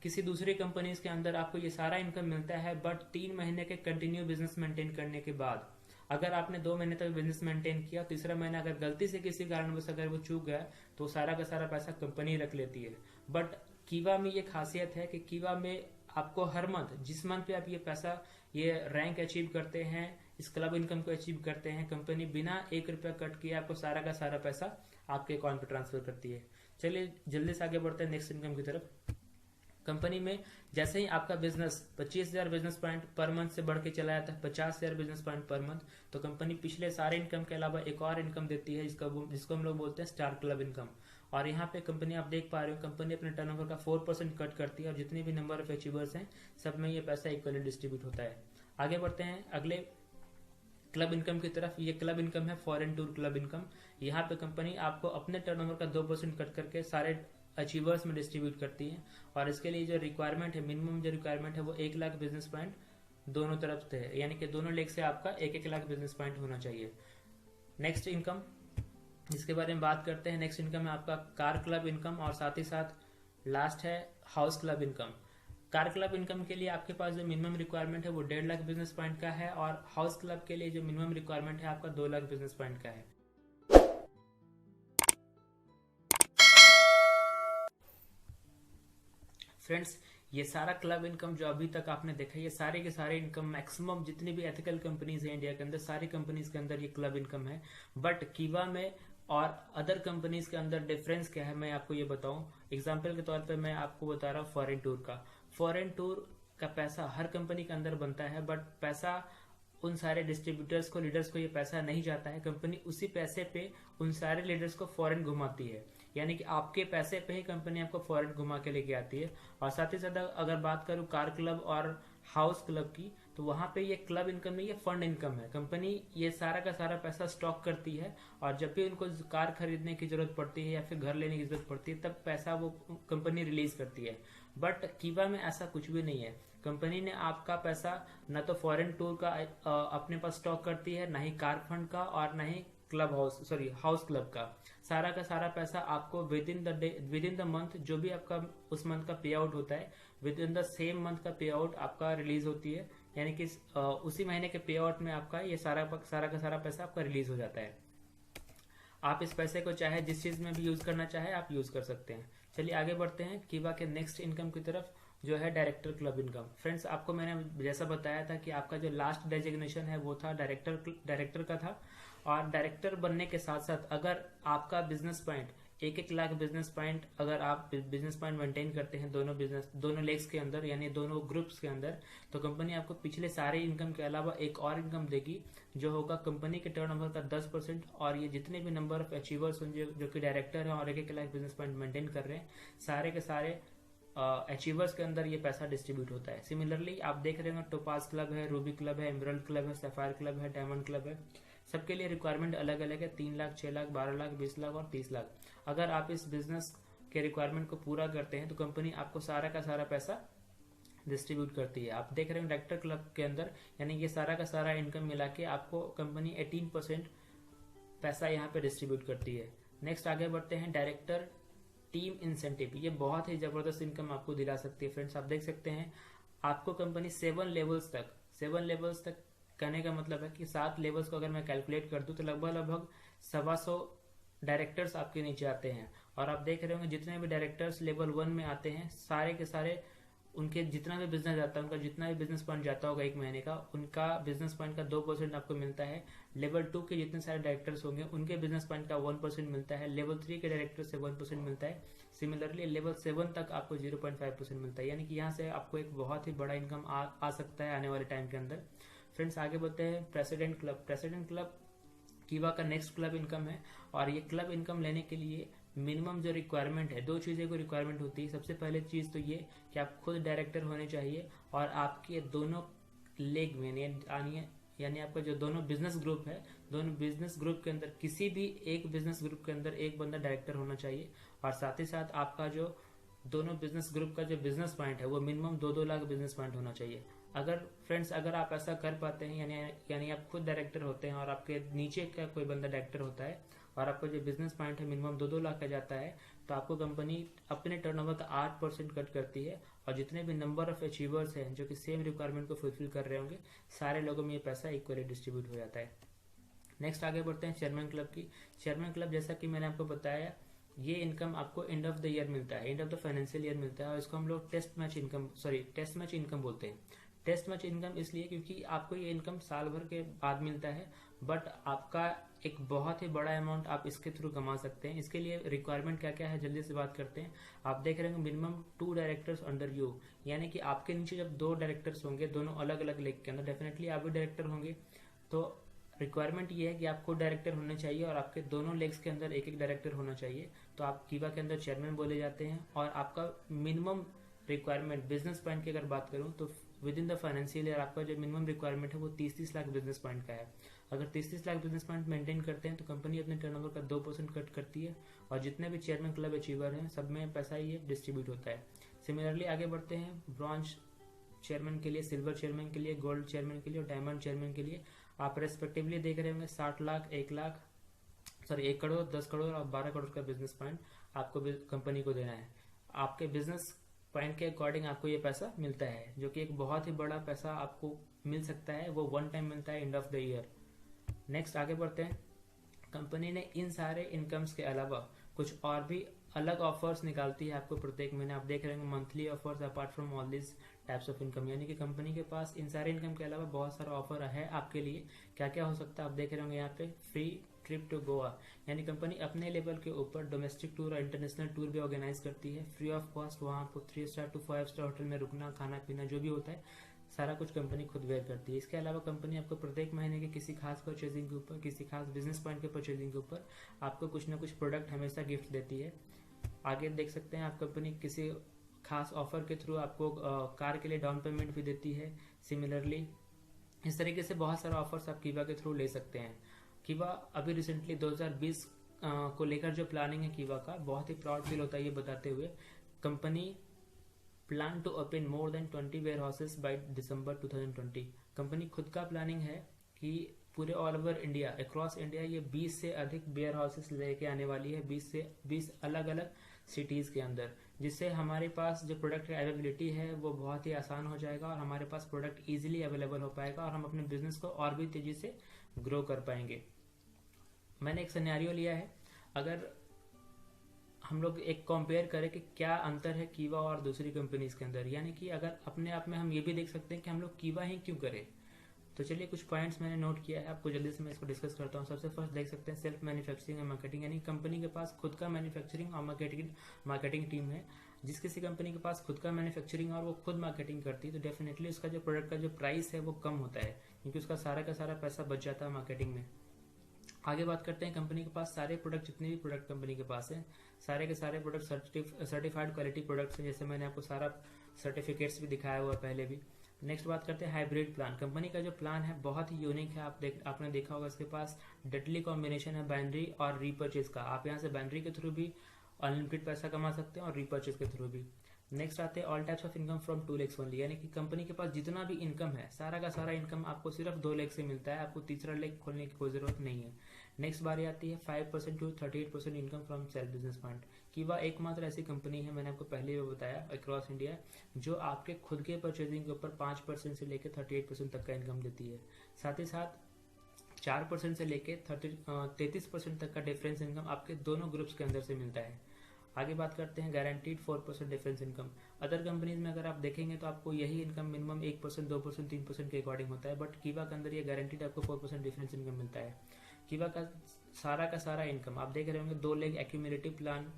किसी दूसरी कंपनीज के अंदर आपको ये सारा इनकम मिलता है, बट 3 महीने के कंटिन्यू बिजनेस मेंटेन करने के बाद। अगर आपने 2 महीने तक बिजनेस मेंटेन किया, तीसरा महीना अगर गलती से किसी कारणवश अगर वो चूक गया तो सारा का सारा पैसा कंपनी रख लेती है। बट कीवा में ये खासियत है कि कीवा में आपको हर मंथ, जिस मंथ पे आप ये पैसा, ये रैंक अचीव करते हैं, इस क्लब इनकम को अचीव करते हैं, कंपनी बिना 1 रुपया कट किए आपको सारा का सारा पैसा आपके अकाउंट पे ट्रांसफर करती है। चलिए जल्दी से आगे बढ़ते हैं नेक्स्ट इनकम की तरफ। कंपनी में जैसे ही आपका business 25,000 business point per month से बढ़ के चला जाता है 50,000 बिजनेस पॉइंट पर मंथ, तो कंपनी पिछले सारे इनकम के अलावा एक और इनकम देती है जिसको हम लोग बोलते हैं स्टार क्लब इनकम। और यहाँ पे कंपनी, आप देख पा रहे हो, कंपनी अपने टर्नओवर का 4% कट करती है और जितने भी नंबर ऑफ अचीवर्स हैं सब में ये पैसा इक्वली डिस्ट्रीब्यूट होता है। आगे बढ़ते हैं अगले क्लब इनकम की तरफ। ये क्लब इनकम है फॉरेन टूर क्लब इनकम। यहाँ पे कंपनी आपको अपने टर्नओवर का 2% कट करके सारे अचीवर्स में डिस्ट्रीब्यूट करती है। और इसके लिए जो रिक्वायरमेंट है, मिनिमम जो रिक्वायरमेंट है वो 1 लाख बिजनेस पॉइंट दोनों तरफ से है, यानी कि दोनों लेग से आपका 1-1 लाख बिजनेस पॉइंट होना चाहिए। नेक्स्ट इनकम, इसके बारे में बात करते हैं। नेक्स्ट इनकम है आपका कार क्लब इनकम और साथ ही साथ लास्ट है house club income. Car club income के लिए आपके पास जो मिनिमम रिक्वायरमेंट है वो 1.5 लाख बिजनेस पॉइंट का है और हाउस क्लब के लिए जो मिनिमम रिक्वायरमेंट है आपका 2 लाख बिजनेस पॉइंट का है। फ्रेंड्स, ये सारा क्लब इनकम जो अभी तक आपने देखा, ये सारे के सारे इनकम मैक्सिमम जितनी भी एथिकल कंपनीज है इंडिया के अंदर, सारी कंपनीज के अंदर ये क्लब इनकम है। बट कीवा में और अदर कंपनीज के अंदर डिफरेंस क्या है मैं आपको ये बताऊं। एग्जांपल के तौर पे मैं आपको बता रहा हूँ फॉरेन टूर का। फॉरेन टूर का पैसा हर कंपनी के अंदर बनता है, बट पैसा उन सारे डिस्ट्रीब्यूटर्स को, लीडर्स को ये पैसा नहीं जाता है। कंपनी उसी पैसे पे उन सारे लीडर्स को फॉरेन घुमाती है, यानी कि आपके पैसे पे ही कंपनी आपको फॉरेन घुमा के लेके आती है। और साथ ही साथ अगर बात करूं कार क्लब और हाउस क्लब की, तो वहां पे ये क्लब इनकम नहीं, ये फंड इनकम है। कंपनी ये सारा का सारा पैसा स्टॉक करती है और जब भी उनको कार खरीदने की जरूरत पड़ती है या फिर घर लेने की जरूरत पड़ती है तब पैसा वो कंपनी रिलीज करती है। बट कीवा में ऐसा कुछ भी नहीं है। कंपनी ने आपका पैसा न तो फॉरेन टूर का अपने पास स्टॉक करती है, ना ही कार फंड का और ना ही हाउस क्लब का। सारा का सारा पैसा आपको विद इन द मंथ, जो भी आपका उस मंथ का पे आउट होता है, with in the same month का पे आउट आपका रिलीज होती है, यानी कि उसी महीने के पे आउट में आपका ये सारा का सारा पैसा आपका रिलीज हो जाता है। आप इस पैसे को चाहे जिस चीज में भी यूज करना चाहे आप यूज कर सकते हैं। चलिए आगे बढ़ते हैं कीवा के नेक्स्ट इनकम की तरफ, जो है डायरेक्टर क्लब इनकम। फ्रेंड्स, आपको मैंने जैसा बताया था कि आपका जो लास्ट डेजिग्नेशन है वो था डायरेक्टर का था। और डायरेक्टर बनने के साथ साथ अगर आपका business point 1-1 lakh business point, अगर आप बिजनेस पॉइंट मेंटेन करते हैं दोनों लेग्स के अंदर, यानी दोनों ग्रुप्स के अंदर, तो कंपनी आपको पिछले सारे इनकम के अलावा एक और इनकम देगी जो होगा कंपनी के टर्नओवर का 10%। और ये जितने भी नंबर ऑफ अचीवर्स होंगे जो कि डायरेक्टर हैं और 1-1 लाख बिजनेस पॉइंट मेंटेन कर रहे हैं, सारे के सारे अचीवर्स के अंदर ये पैसा डिस्ट्रीब्यूट होता है। सिमिलरली आप देख रहे हैं टोपाज क्लब है, रूबी क्लब है, एमरल्ड क्लब है, सफायर क्लब है, डायमंड क्लब है। सबके लिए रिक्वायरमेंट अलग अलग है, 3 लाख, 6 लाख, 12 लाख, 20 लाख और 30 लाख। अगर आप इस बिजनेस के रिक्वायरमेंट को पूरा करते हैं तो कंपनी आपको सारा का सारा पैसा डिस्ट्रीब्यूट करती है। आप देख रहे हैं डायरेक्टर क्लब के अंदर, यानी ये सारा का सारा इनकम मिला के आपको कंपनी 18% पैसा यहाँ पे डिस्ट्रीब्यूट करती है। नेक्स्ट आगे बढ़ते हैं डायरेक्टर टीम इंसेंटिव। ये बहुत ही जबरदस्त इनकम आपको दिला सकती है। फ्रेंड्स, आप देख सकते हैं आपको कंपनी 7 लेवल्स तक कहने का मतलब है कि 7 लेवल्स को अगर मैं कैलकुलेट कर दूं तो लगभग 125 डायरेक्टर्स आपके नीचे आते हैं। और आप देख रहे होंगे जितने भी डायरेक्टर्स लेवल 1 में आते हैं, सारे के सारे उनके जितना भी बिजनेस जाता है, उनका जितना भी बिजनेस पॉइंट जाता होगा 1 महीने का, उनका बिजनेस पॉइंट का 2% आपको मिलता है। लेवल 2 के जितने सारे डायरेक्टर्स होंगे उनके बिजनेस पॉइंट का 1% मिलता है। लेवल 3 के डायरेक्टर से 1% मिलता है। सिमिलरली लेवल 7 तक आपको 0.5% मिलता है, यानी कि यहाँ से आपको एक बहुत ही बड़ा इनकम आ सकता है आने वाले टाइम के अंदर। फ्रेंड्स, आगे बढ़ते हैं प्रेसिडेंट क्लब कीवा का नेक्स्ट क्लब इनकम है। और ये क्लब इनकम लेने के लिए मिनिमम जो रिक्वायरमेंट है, 2 चीज़ें को रिक्वायरमेंट होती है। सबसे पहले चीज़ तो ये कि आप खुद डायरेक्टर होने चाहिए और आपके दोनों लेग में, यानी आपका जो दोनों बिजनेस ग्रुप है, दोनों बिजनेस ग्रुप के अंदर किसी भी एक बिजनेस ग्रुप के अंदर एक बंदा डायरेक्टर होना चाहिए। और साथ ही साथ आपका जो दोनों बिजनेस ग्रुप का जो बिजनेस पॉइंट है वो मिनिमम 2-2 लाख बिजनेस पॉइंट होना चाहिए। अगर फ्रेंड्स अगर आप ऐसा कर पाते हैं, यानी आप खुद डायरेक्टर होते हैं और आपके नीचे का कोई बंदा डायरेक्टर होता है और आपका जो बिजनेस पॉइंट है मिनिमम 2-2 लाख का जाता है, तो आपको कंपनी अपने टर्नओवर का 8% कट करती है और जितने भी नंबर ऑफ अचीवर्स हैं जो कि सेम रिक्वायरमेंट को फुलफिल कर रहे होंगे, सारे लोगों में ये पैसा इक्वली डिस्ट्रीब्यूट हो जाता है। नेक्स्ट आगे बढ़ते हैं चेयरमैन क्लब की। चेयरमैन क्लब जैसा कि मैंने आपको बताया, ये इनकम आपको एंड ऑफ द ईयर मिलता है, end of the financial year मिलता है और इसको हम लोग टेस्ट मैच इनकम बोलते हैं। टेस्ट मैच इनकम इसलिए क्योंकि आपको ये इनकम साल भर के बाद मिलता है, बट आपका एक बहुत ही बड़ा अमाउंट आप इसके थ्रू कमा सकते हैं। इसके लिए रिक्वायरमेंट क्या क्या है जल्दी से बात करते हैं। आप देख रहे होंगे मिनिमम 2 डायरेक्टर्स अंडर यू, यानी कि आपके नीचे जब 2 डायरेक्टर्स होंगे दोनों अलग अलग लेग के अंदर, डेफिनेटली आप भी डायरेक्टर होंगे, तो रिक्वायरमेंट ये है कि आपको डायरेक्टर होने चाहिए और आपके दोनों लेग्स के अंदर एक एक डायरेक्टर होना चाहिए, तो आप कीवा के अंदर चेयरमैन बोले जाते हैं। और आपका मिनिमम रिक्वायरमेंट बिजनेस पॉइंट की अगर बात करूं तो with in the financial year आपका जो मिनिमम रिक्वायरमेंट है वो 30-30 लाख बिजनेस पॉइंट का है। अगर 30-30 लाख बिजनेस पॉइंट मेंटेन करते हैं तो कंपनी अपने टर्नओवर का 2% कट करती है और जितने भी चेयरमैन क्लब अचीवर हैं सब में पैसा ये डिस्ट्रीब्यूट होता है। सिमिलरली आगे बढ़ते हैं ब्रॉन्ज चेयरमैन के लिए, सिल्वर चेयरमैन के लिए, गोल्ड चेयरमैन के लिए और डायमंड चेयरमैन के लिए आप रेस्पेक्टिवली देख रहे होंगे 60 लाख, 1 करोड़, 10 करोड़ और 12 करोड़ का बिजनेस पॉइंट आपको कंपनी को देना है। आपके बिजनेस पॉइंट के अकॉर्डिंग आपको ये पैसा मिलता है, जो कि एक बहुत ही बड़ा पैसा आपको मिल सकता है, वो 1 टाइम मिलता है end of the year. Next आगे बढ़ते हैं। कंपनी ने इन सारे इनकम्स के अलावा कुछ और भी अलग ऑफर्स निकालती है आपको प्रत्येक महीने। आप देख रहे होंगे monthly offers apart from all this types of income, यानी कि कंपनी के पास इन सारे इनकम के अलावा बहुत सारा ऑफर है आपके लिए। क्या क्या हो सकता है आप देख रहे होंगे यहाँ पे, फ्री ट्रिप टू गोवा, यानी कंपनी अपने लेवल के ऊपर डोमेस्टिक टूर और इंटरनेशनल टूर भी ऑर्गेनाइज करती है फ्री ऑफ कॉस्ट। वहाँ आपको 3 स्टार to 5 स्टार होटल में रुकना, खाना पीना जो भी होता है सारा कुछ कंपनी खुद बेयर करती है। इसके अलावा कंपनी आपको प्रत्येक महीने के किसी खास परचेजिंग के ऊपर, किसी खास बिजनेस पॉइंट के परचेजिंग के ऊपर आपको कुछ ना कुछ प्रोडक्ट हमेशा गिफ्ट देती है। आगे देख सकते हैं आप कंपनी किसी खास ऑफर के थ्रू आपको कार के लिए डाउन पेमेंट भी देती है। सिमिलरली इस तरीके से बहुत सारे ऑफर्स आप कीवा के थ्रू ले सकते हैं। कीवा अभी रिसेंटली 2020 को लेकर जो प्लानिंग है कीवा का, बहुत ही प्राउड फील होता है ये बताते हुए। Company plan to open more than 20 warehouses by December 2020। Company खुद का प्लानिंग है कि पूरे all over India, across India ये 20 से अधिक वेयर हाउसेस लेके आने वाली है, 20 अलग अलग सिटीज के अंदर, जिससे हमारे पास जो प्रोडक्ट की अवेलेबिलिटी है वो बहुत ही आसान हो जाएगा और हमारे पास प्रोडक्ट इजीली अवेलेबल हो पाएगा और हम अपने बिजनेस को और भी तेजी से ग्रो कर पाएंगे। मैंने एक सिनेरियो लिया है, अगर हम लोग एक कंपेयर करें कि क्या अंतर है कीवा और दूसरी कंपनीज के अंदर, यानी कि अगर अपने आप में हम ये भी देख सकते हैं कि हम लोग कीवा ही क्यों करें। तो चलिए कुछ पॉइंट्स मैंने नोट किया है, आपको जल्दी से मैं इसको डिस्कस करता हूँ। सबसे फर्स्ट देख सकते हैं सेल्फ मैन्युफैक्चरिंग एंड मार्केटिंग, यानी कंपनी के पास खुद का मैन्युफैक्चरिंग और मार्केटिंग टीम है। जिस किसी कंपनी के पास खुद का मैन्युफैक्चरिंग और वो खुद मार्केटिंग करती है तो डेफिनेटली उसका जो प्रोडक्ट का जो प्राइस है वो कम होता है, क्योंकि उसका सारा का सारा पैसा बच जाता है मार्केटिंग में। आगे बात करते हैं कंपनी के पास सारे प्रोडक्ट, जितने भी प्रोडक्ट कंपनी के पास हैं सारे के सारे प्रोडक्ट सर्टिफाइड क्वालिटी प्रोडक्ट्स हैं, जैसे मैंने आपको सारा सर्टिफिकेट्स भी दिखाया हुआ है पहले भी। नेक्स्ट बात करते हैं हाइब्रिड प्लान। कंपनी का जो प्लान है बहुत ही यूनिक है, आपने देखा होगा इसके पास डेडली कॉम्बिनेशन है बाइनरी और रीपर्चेज का। आप यहाँ से बाइनरी के थ्रू भी अनलिमिटेड पैसा कमा सकते हैं और रीपर्चेज के थ्रू भी। नेक्स्ट आते हैं all types of income from 2 legs only, यानी कि कंपनी के पास जितना भी इनकम है सारा का सारा इनकम आपको सिर्फ 2 लेग से मिलता है, आपको तीसरा लेग खोलने की कोई जरूरत नहीं है। नेक्स्ट बारी आती है 5% to 38% income from self business point. Keva एकमात्र ऐसी कंपनी है, मैंने आपको पहले भी बताया, अक्रॉस इंडिया जो आपके खुद के परचेजिंग के ऊपर 5% से लेकर 38% तक का इनकम देती है। साथ ही साथ 4% से लेकर 33% तक का डिफरेंस इनकम आपके दोनों ग्रुप्स के अंदर से मिलता है। आगे बात करते हैं guaranteed 4% difference income. Other companies में अगर आप देखेंगे तो आपको यही इनकम मिनिमम 1%, 2%, 3% के अकॉर्डिंग होता है, बट कीवा के अंदर ये गारंटीड आपको 4% डिफरेंस इनकम मिलता है। कीवा का सारा इनकम आप देख रहे होंगे 2 leg accumulative plan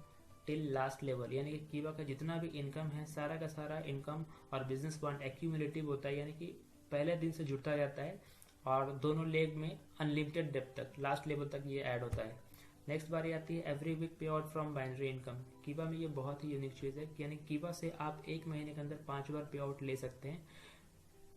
till last level, यानी कि कीवा का जितना भी इनकम है सारा का सारा इनकम और बिजनेस पॉइंट एक्यूमुलेटिव होता है, यानी कि पहले दिन से जुड़ता जाता है और दोनों लेग में अनलिमिटेड डेप्थ तक, लास्ट लेवल तक ये ऐड होता है। नेक्स्ट बारी आती है एवरी वीक पे आउट फ्रॉम बाइनरी इनकम। कीवा में ये बहुत ही यूनिक चीज़ है, यानी कीवा से आप एक महीने के अंदर 5 बार पे आउट ले सकते हैं।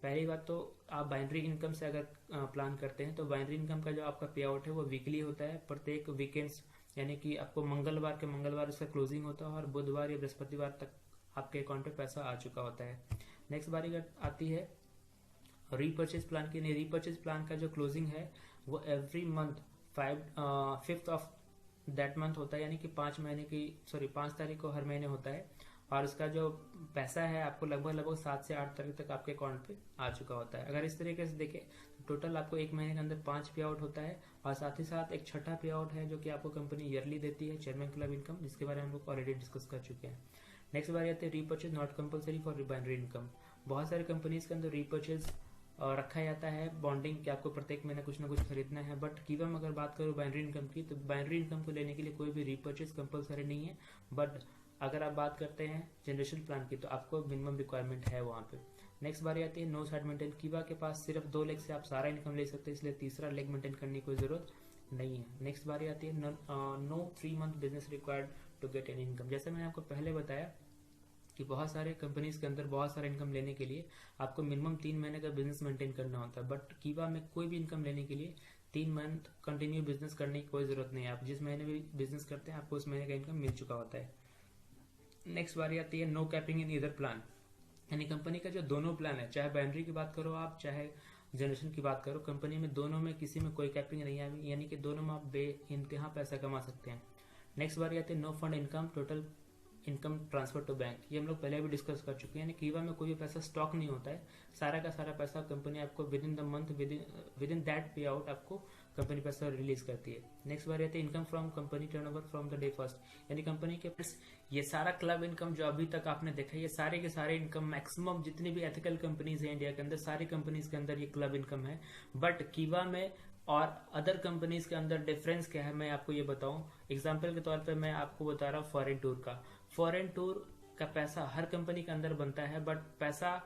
पहली बात तो आप बाइनरी इनकम से अगर प्लान करते हैं तो बाइनरी इनकम का जो आपका पे आउट है वो वीकली होता है, प्रत्येक वीकेंड्स, यानी कि आपको मंगलवार इसका क्लोजिंग होता है और बुधवार या बृहस्पतिवार तक आपके अकाउंट पे पैसा आ चुका होता है। नेक्स्ट बारी आती है रीपर्चेज प्लान की नहीं, रीपर्चेज प्लान का जो क्लोजिंग है वो every month 5th of that month होता है, यानी कि 5 तारीख को हर महीने होता है। और उसका जो पैसा है आपको लगभग 7 से 8 तारीख तक आपके अकाउंट पे आ चुका होता है। अगर इस तरीके से देखें तो टोटल आपको एक महीने के अंदर 5 पे आउट होता है। और साथ ही साथ एक छठा पे आउट है जो कि आपको कंपनी ईयरली देती है, चेयरमैन क्लब इनकम, जिसके बारे में हम लोग ऑलरेडी डिस्कस कर चुके हैं। नेक्स्ट बार आते हैं repurchase not compulsory for binary income. बहुत सारे कंपनीज के अंदर रीपर्चेज रखा जाता है बॉन्डिंग कि आपको प्रत्येक महीने कुछ ना कुछ खरीदना है, बट कीवा में अगर बात करो बाइनरी इनकम की, तो बाइनरी इनकम को लेने के लिए कोई भी रीपर्चेज कंपलसरी नहीं है। बट अगर आप बात करते हैं जनरेशन प्लान की तो आपको मिनिमम रिक्वायरमेंट है वहाँ पे। नेक्स्ट बारी आती है नो साइड मेंटेन। कीवा के पास सिर्फ 2 लेग से आप सारा इनकम ले सकते हैं, इसलिए तीसरा लेग मेंटेन करने की कोई जरूरत नहीं है। नेक्स्ट बारी आती है no 3 month business required to get an income. जैसे मैंने आपको पहले बताया कि बहुत सारे कंपनीज के अंदर बहुत सारा इनकम लेने के लिए आपको मिनिमम 3 महीने का बिजनेस मेंटेन करना होता है, बट कीवा में कोई भी इनकम लेने के लिए 3 मंथ कंटिन्यू बिजनेस करने की कोई जरूरत नहीं है। आप जिस महीने भी बिजनेस करते हैं आपको उस महीने का इनकम मिल चुका होता है। नेक्स्ट बारी आती है no capping in either plan, यानी कंपनी का जो दोनों प्लान है, चाहे बाइनरी की बात करो आप चाहे जनरेशन की बात करो, कंपनी में दोनों में किसी में कोई कैपिंग नहीं है, यानी कि दोनों में आप बेइंतहा पैसा कमा सकते हैं। नेक्स्ट बारी आती है no fund income total income transfer to bank. ये हम लोग पहले भी डिस्कस कर चुके हैं, यानी कीवा में कोई भी पैसा स्टॉक नहीं होता है, सारा का सारा पैसा कंपनी आपको with in the month with in that पे आउट आपको कंपनी पैसा रिलीज करती है। नेक्स्ट बार आती है income from company turnover from the day first, यानी कंपनी के पास ये सारा क्लब इनकम जो अभी तक आपने देखा है, ये सारे के सारे इनकम मैक्सिमम जितनी भी एथिकल कंपनीज है इंडिया के अंदर, सारी कंपनीज के अंदर ये क्लब इनकम है। बट कीवा में और अदर कंपनीज के अंदर डिफरेंस क्या है मैं आपको ये बताऊं। एग्जांपल के तौर पे मैं आपको बता रहा हूँ फॉरेन टूर का। फॉरेन टूर का पैसा हर कंपनी के अंदर बनता है, बट पैसा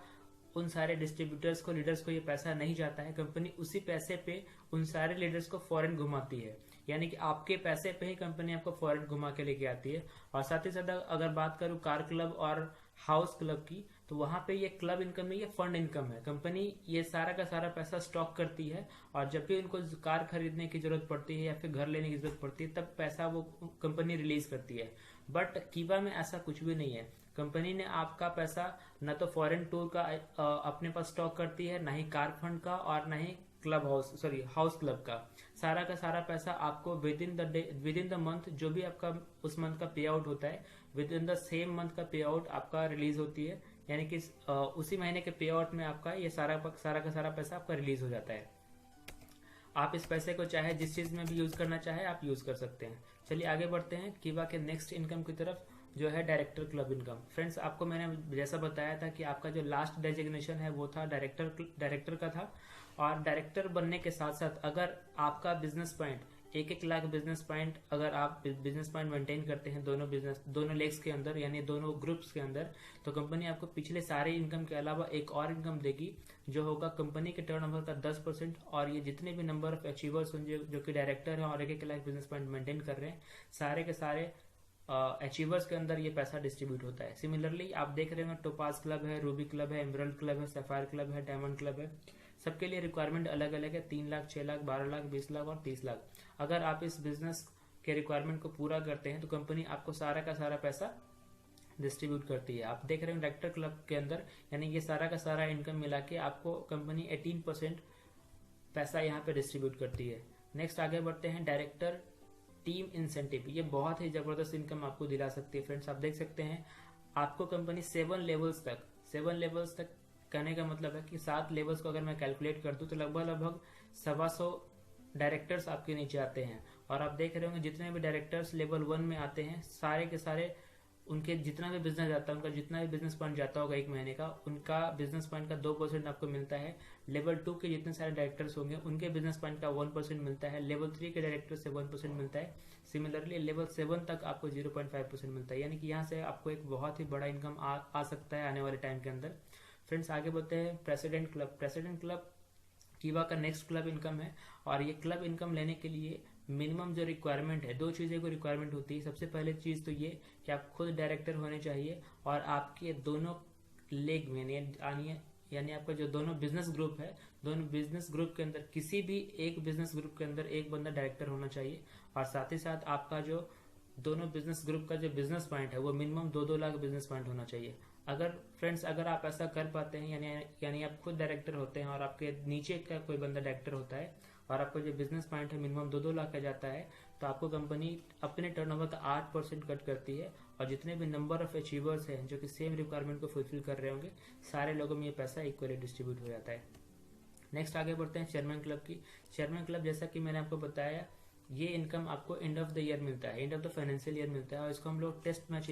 उन सारे डिस्ट्रीब्यूटर्स को, लीडर्स को ये पैसा नहीं जाता है। कंपनी उसी पैसे पे उन सारे लीडर्स को फॉरेन घुमाती है, यानी कि आपके पैसे पे ही कंपनी आपको फॉरेन घुमा के लेके आती है। और साथ ही साथ अगर बात करूं कार क्लब और हाउस क्लब की, तो वहां पे ये क्लब इनकम नहीं, ये फंड इनकम है। कंपनी ये सारा का सारा पैसा स्टॉक करती है और जब भी उनको कार खरीदने की जरूरत पड़ती है या फिर घर लेने की जरूरत पड़ती है तब पैसा वो कंपनी रिलीज करती है। बट कीवा में ऐसा कुछ भी नहीं है। कंपनी ने आपका पैसा न तो फॉरेन टूर का अपने पास स्टॉक करती है, ना ही कार फंड का, और ना ही हाउस क्लब का। सारा का सारा पैसा आपको विद इन द मंथ जो भी आपका उस मंथ का पे आउट होता है, with in the same month का पे आउट आपका रिलीज होती है, यानी कि उसी महीने के पे आउट में आपका ये सारा का सारा पैसा आपका रिलीज हो जाता है। आप इस पैसे को चाहे जिस चीज में भी यूज करना चाहे आप यूज कर सकते हैं। चलिए आगे बढ़ते हैं कीवा के नेक्स्ट इनकम की तरफ, जो है डायरेक्टर क्लब इनकम। फ्रेंड्स, आपको मैंने जैसा बताया था कि आपका जो लास्ट डेजिग्नेशन है वो था डायरेक्टर का था, और डायरेक्टर बनने के साथ साथ अगर आपका business point 1-1 lakh business point, अगर आप बिजनेस पॉइंट मेंटेन करते हैं दोनों लेग्स के अंदर, यानी दोनों ग्रुप्स के अंदर, तो कंपनी आपको पिछले सारे इनकम के अलावा एक और इनकम देगी जो होगा कंपनी के टर्नओवर का 10%। और ये जितने भी नंबर ऑफ अचीवर्स होंगे जो कि डायरेक्टर हैं और 1-1 लाख बिजनेस पॉइंट मेंटेन कर रहे हैं, सारे के सारे अचीवर्स के अंदर ये पैसा डिस्ट्रीब्यूट होता है। सिमिलरली आप देख रहे होंगे टोपाज क्लब है, रूबी क्लब है, एमरल्ड क्लब है, सफायर क्लब है, डायमंड क्लब है, सबके लिए रिक्वायरमेंट अलग अलग है। 3 लाख, 6 लाख, 12 लाख, 20 लाख और 30 लाख। अगर आप इस बिजनेस के रिक्वायरमेंट को पूरा करते हैं तो कंपनी आपको सारा का सारा पैसा डिस्ट्रीब्यूट करती है। आप देख रहे हैं डायरेक्टर क्लब के अंदर, यानी ये सारा का सारा इनकम मिला के आपको कंपनी 18% पैसा यहाँ पे डिस्ट्रीब्यूट करती है। नेक्स्ट आगे बढ़ते हैं डायरेक्टर टीम इंसेंटिव। ये बहुत ही जबरदस्त इनकम आपको दिला सकती है। फ्रेंड्स, आप देख सकते हैं आपको कंपनी 7 लेवल्स तक कहने का मतलब है कि 7 लेवल्स को अगर मैं कैलकुलेट कर दूं तो लगभग 125 डायरेक्टर्स आपके नीचे आते हैं। और आप देख रहे होंगे जितने भी डायरेक्टर्स लेवल 1 में आते हैं, सारे के सारे उनके जितना भी बिजनेस जाता है, उनका जितना भी बिजनेस पॉइंट जाता होगा एक महीने का, उनका बिजनेस पॉइंट का 2% आपको मिलता है। लेवल 2 के जितने सारे डायरेक्टर्स होंगे उनके बिजनेस पॉइंट का 1% मिलता है। लेवल 3 के डायरेक्टर से 1% मिलता है। सिमिलरली लेवल 7 तक आपको 0.5% मिलता है, यानी कि यहाँ से आपको एक बहुत ही बड़ा इनकम आ सकता है आने वाले टाइम के अंदर। फ्रेंड्स, आगे बढ़ते हैं प्रेसिडेंट क्लब कीवा का नेक्स्ट क्लब इनकम है। और ये क्लब इनकम लेने के लिए मिनिमम जो रिक्वायरमेंट है, 2 चीजें को रिक्वायरमेंट होती है। सबसे पहले चीज तो ये कि आप खुद डायरेक्टर होने चाहिए और आपके दोनों लेग में यानी आपका जो दोनों बिजनेस ग्रुप है, दोनों बिजनेस ग्रुप के अंदर किसी भी एक बिजनेस ग्रुप के अंदर एक बंदा डायरेक्टर होना चाहिए। और साथ ही साथ आपका जो दोनों बिजनेस ग्रुप का जो बिजनेस पॉइंट है वो मिनिमम 2-2 लाख बिजनेस पॉइंट होना चाहिए। अगर फ्रेंड्स अगर आप ऐसा कर पाते हैं, यानी यानी आप खुद डायरेक्टर होते हैं और आपके नीचे का कोई बंदा डायरेक्टर होता है और आपका जो बिजनेस पॉइंट है मिनिमम 2-2 लाख का जाता है, तो आपको कंपनी अपने टर्नओवर का 8% कट करती है और जितने भी नंबर ऑफ अचीवर्स हैं जो कि सेम रिक्वायरमेंट को फुलफिल कर रहे होंगे, सारे लोगों में ये पैसा इक्वली डिस्ट्रीब्यूट हो जाता है। नेक्स्ट आगे बढ़ते हैं चेयरमैन क्लब की। चेयरमैन क्लब जैसा कि मैंने आपको बताया, ये इनकम आपको एंड ऑफ द ईयर मिलता है, end of the financial year मिलता है और इसको हम लोग टेस्ट मैच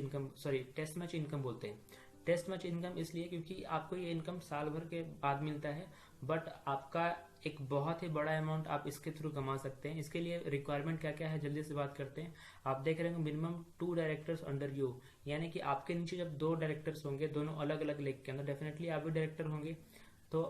इनकम बोलते हैं। टेस्ट मैच इनकम इसलिए क्योंकि आपको ये इनकम साल भर के बाद मिलता है, बट आपका एक बहुत ही बड़ा अमाउंट आप इसके थ्रू कमा सकते हैं। इसके लिए रिक्वायरमेंट क्या क्या है जल्दी से बात करते हैं। आप देख रहे होंगे मिनिमम 2 डायरेक्टर्स अंडर यू, यानी कि आपके नीचे जब 2 डायरेक्टर्स होंगे दोनों अलग अलग लेग के अंदर, डेफिनेटली आप भी डायरेक्टर होंगे, तो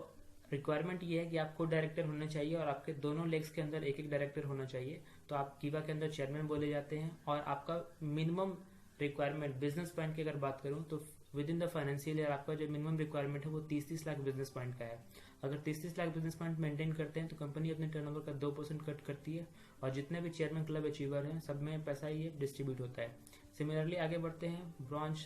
रिक्वायरमेंट ये है कि आपको डायरेक्टर होने चाहिए और आपके दोनों लेग्स के अंदर एक एक डायरेक्टर होना चाहिए। तो आप कीवा के अंदर चेयरमैन बोले जाते हैं और आपका मिनिमम रिक्वायरमेंट बिजनेस पॉइंट की अगर बात करूं तो with in the financial year आपका जो मिनिमम रिक्वायरमेंट है वो 30-30 लाख बिजनेस पॉइंट का है। अगर 30-30 लाख बिजनेस पॉइंट मेंटेन करते हैं तो कंपनी अपने टर्नओवर का 2% कट करती है और जितने भी चेयरमैन क्लब अचीवर हैं सब में पैसा ये डिस्ट्रीब्यूट होता है। सिमिलरली आगे बढ़ते हैं ब्रॉन्ज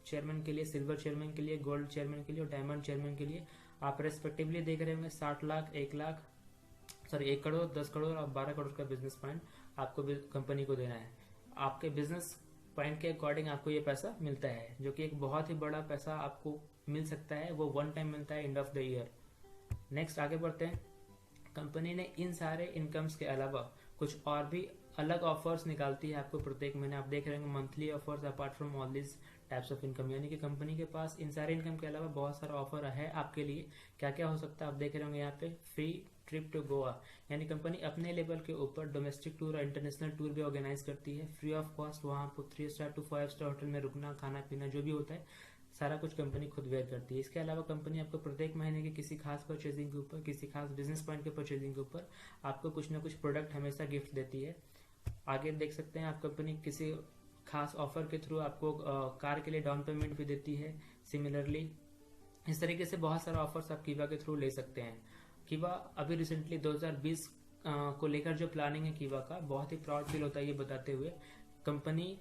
चेयरमैन के लिए, सिल्वर चेयरमैन के लिए, गोल्ड चेयरमैन के लिए और डायमंड चेयरमैन के लिए आप रेस्पेक्टिवली देख रहे होंगे 60 लाख, 1 करोड़, 10 करोड़ और 12 करोड़ का बिजनेस पॉइंट आपको कंपनी को देना है। आपके बिजनेस पॉइंट के अकॉर्डिंग आपको ये पैसा मिलता है, जो कि एक बहुत ही बड़ा पैसा आपको मिल सकता है, वो वन टाइम मिलता है end of the year. Next आगे बढ़ते हैं। कंपनी ने इन सारे इनकम्स के अलावा कुछ और भी अलग ऑफर्स निकालती है आपको प्रत्येक महीने। आप देख रहे होंगे monthly offers apart from all this types of income, यानी कि कंपनी के पास इन सारे इनकम के अलावा बहुत सारा ऑफर है आपके लिए। क्या क्या हो सकता है आप देख रहे होंगे यहाँ पे, फ्री ट्रिप टू गोवा, यानी कंपनी अपने लेवल के ऊपर डोमेस्टिक टूर और इंटरनेशनल टूर भी ऑर्गेनाइज करती है फ्री ऑफ कॉस्ट। वहाँ आपको 3 स्टार टू 5 स्टार होटल में रुकना, खाना पीना जो भी होता है सारा कुछ कंपनी खुद वेयर करती है। इसके अलावा कंपनी आपको प्रत्येक महीने के किसी खास परचेजिंग के ऊपर, किसी खास बिजनेस पॉइंट के परचेजिंग के ऊपर आपको कुछ ना कुछ प्रोडक्ट हमेशा गिफ्ट देती है। आगे देख सकते हैं आप कंपनी किसी खास ऑफर के थ्रू आपको कार के लिए डाउन पेमेंट भी देती है। सिमिलरली इस तरीके से बहुत सारे ऑफर्स आप कीवा के थ्रू ले सकते हैं। कीवा अभी रिसेंटली 2020 को लेकर जो प्लानिंग है कीवा का, बहुत ही प्राउड फील होता है ये बताते हुए। Company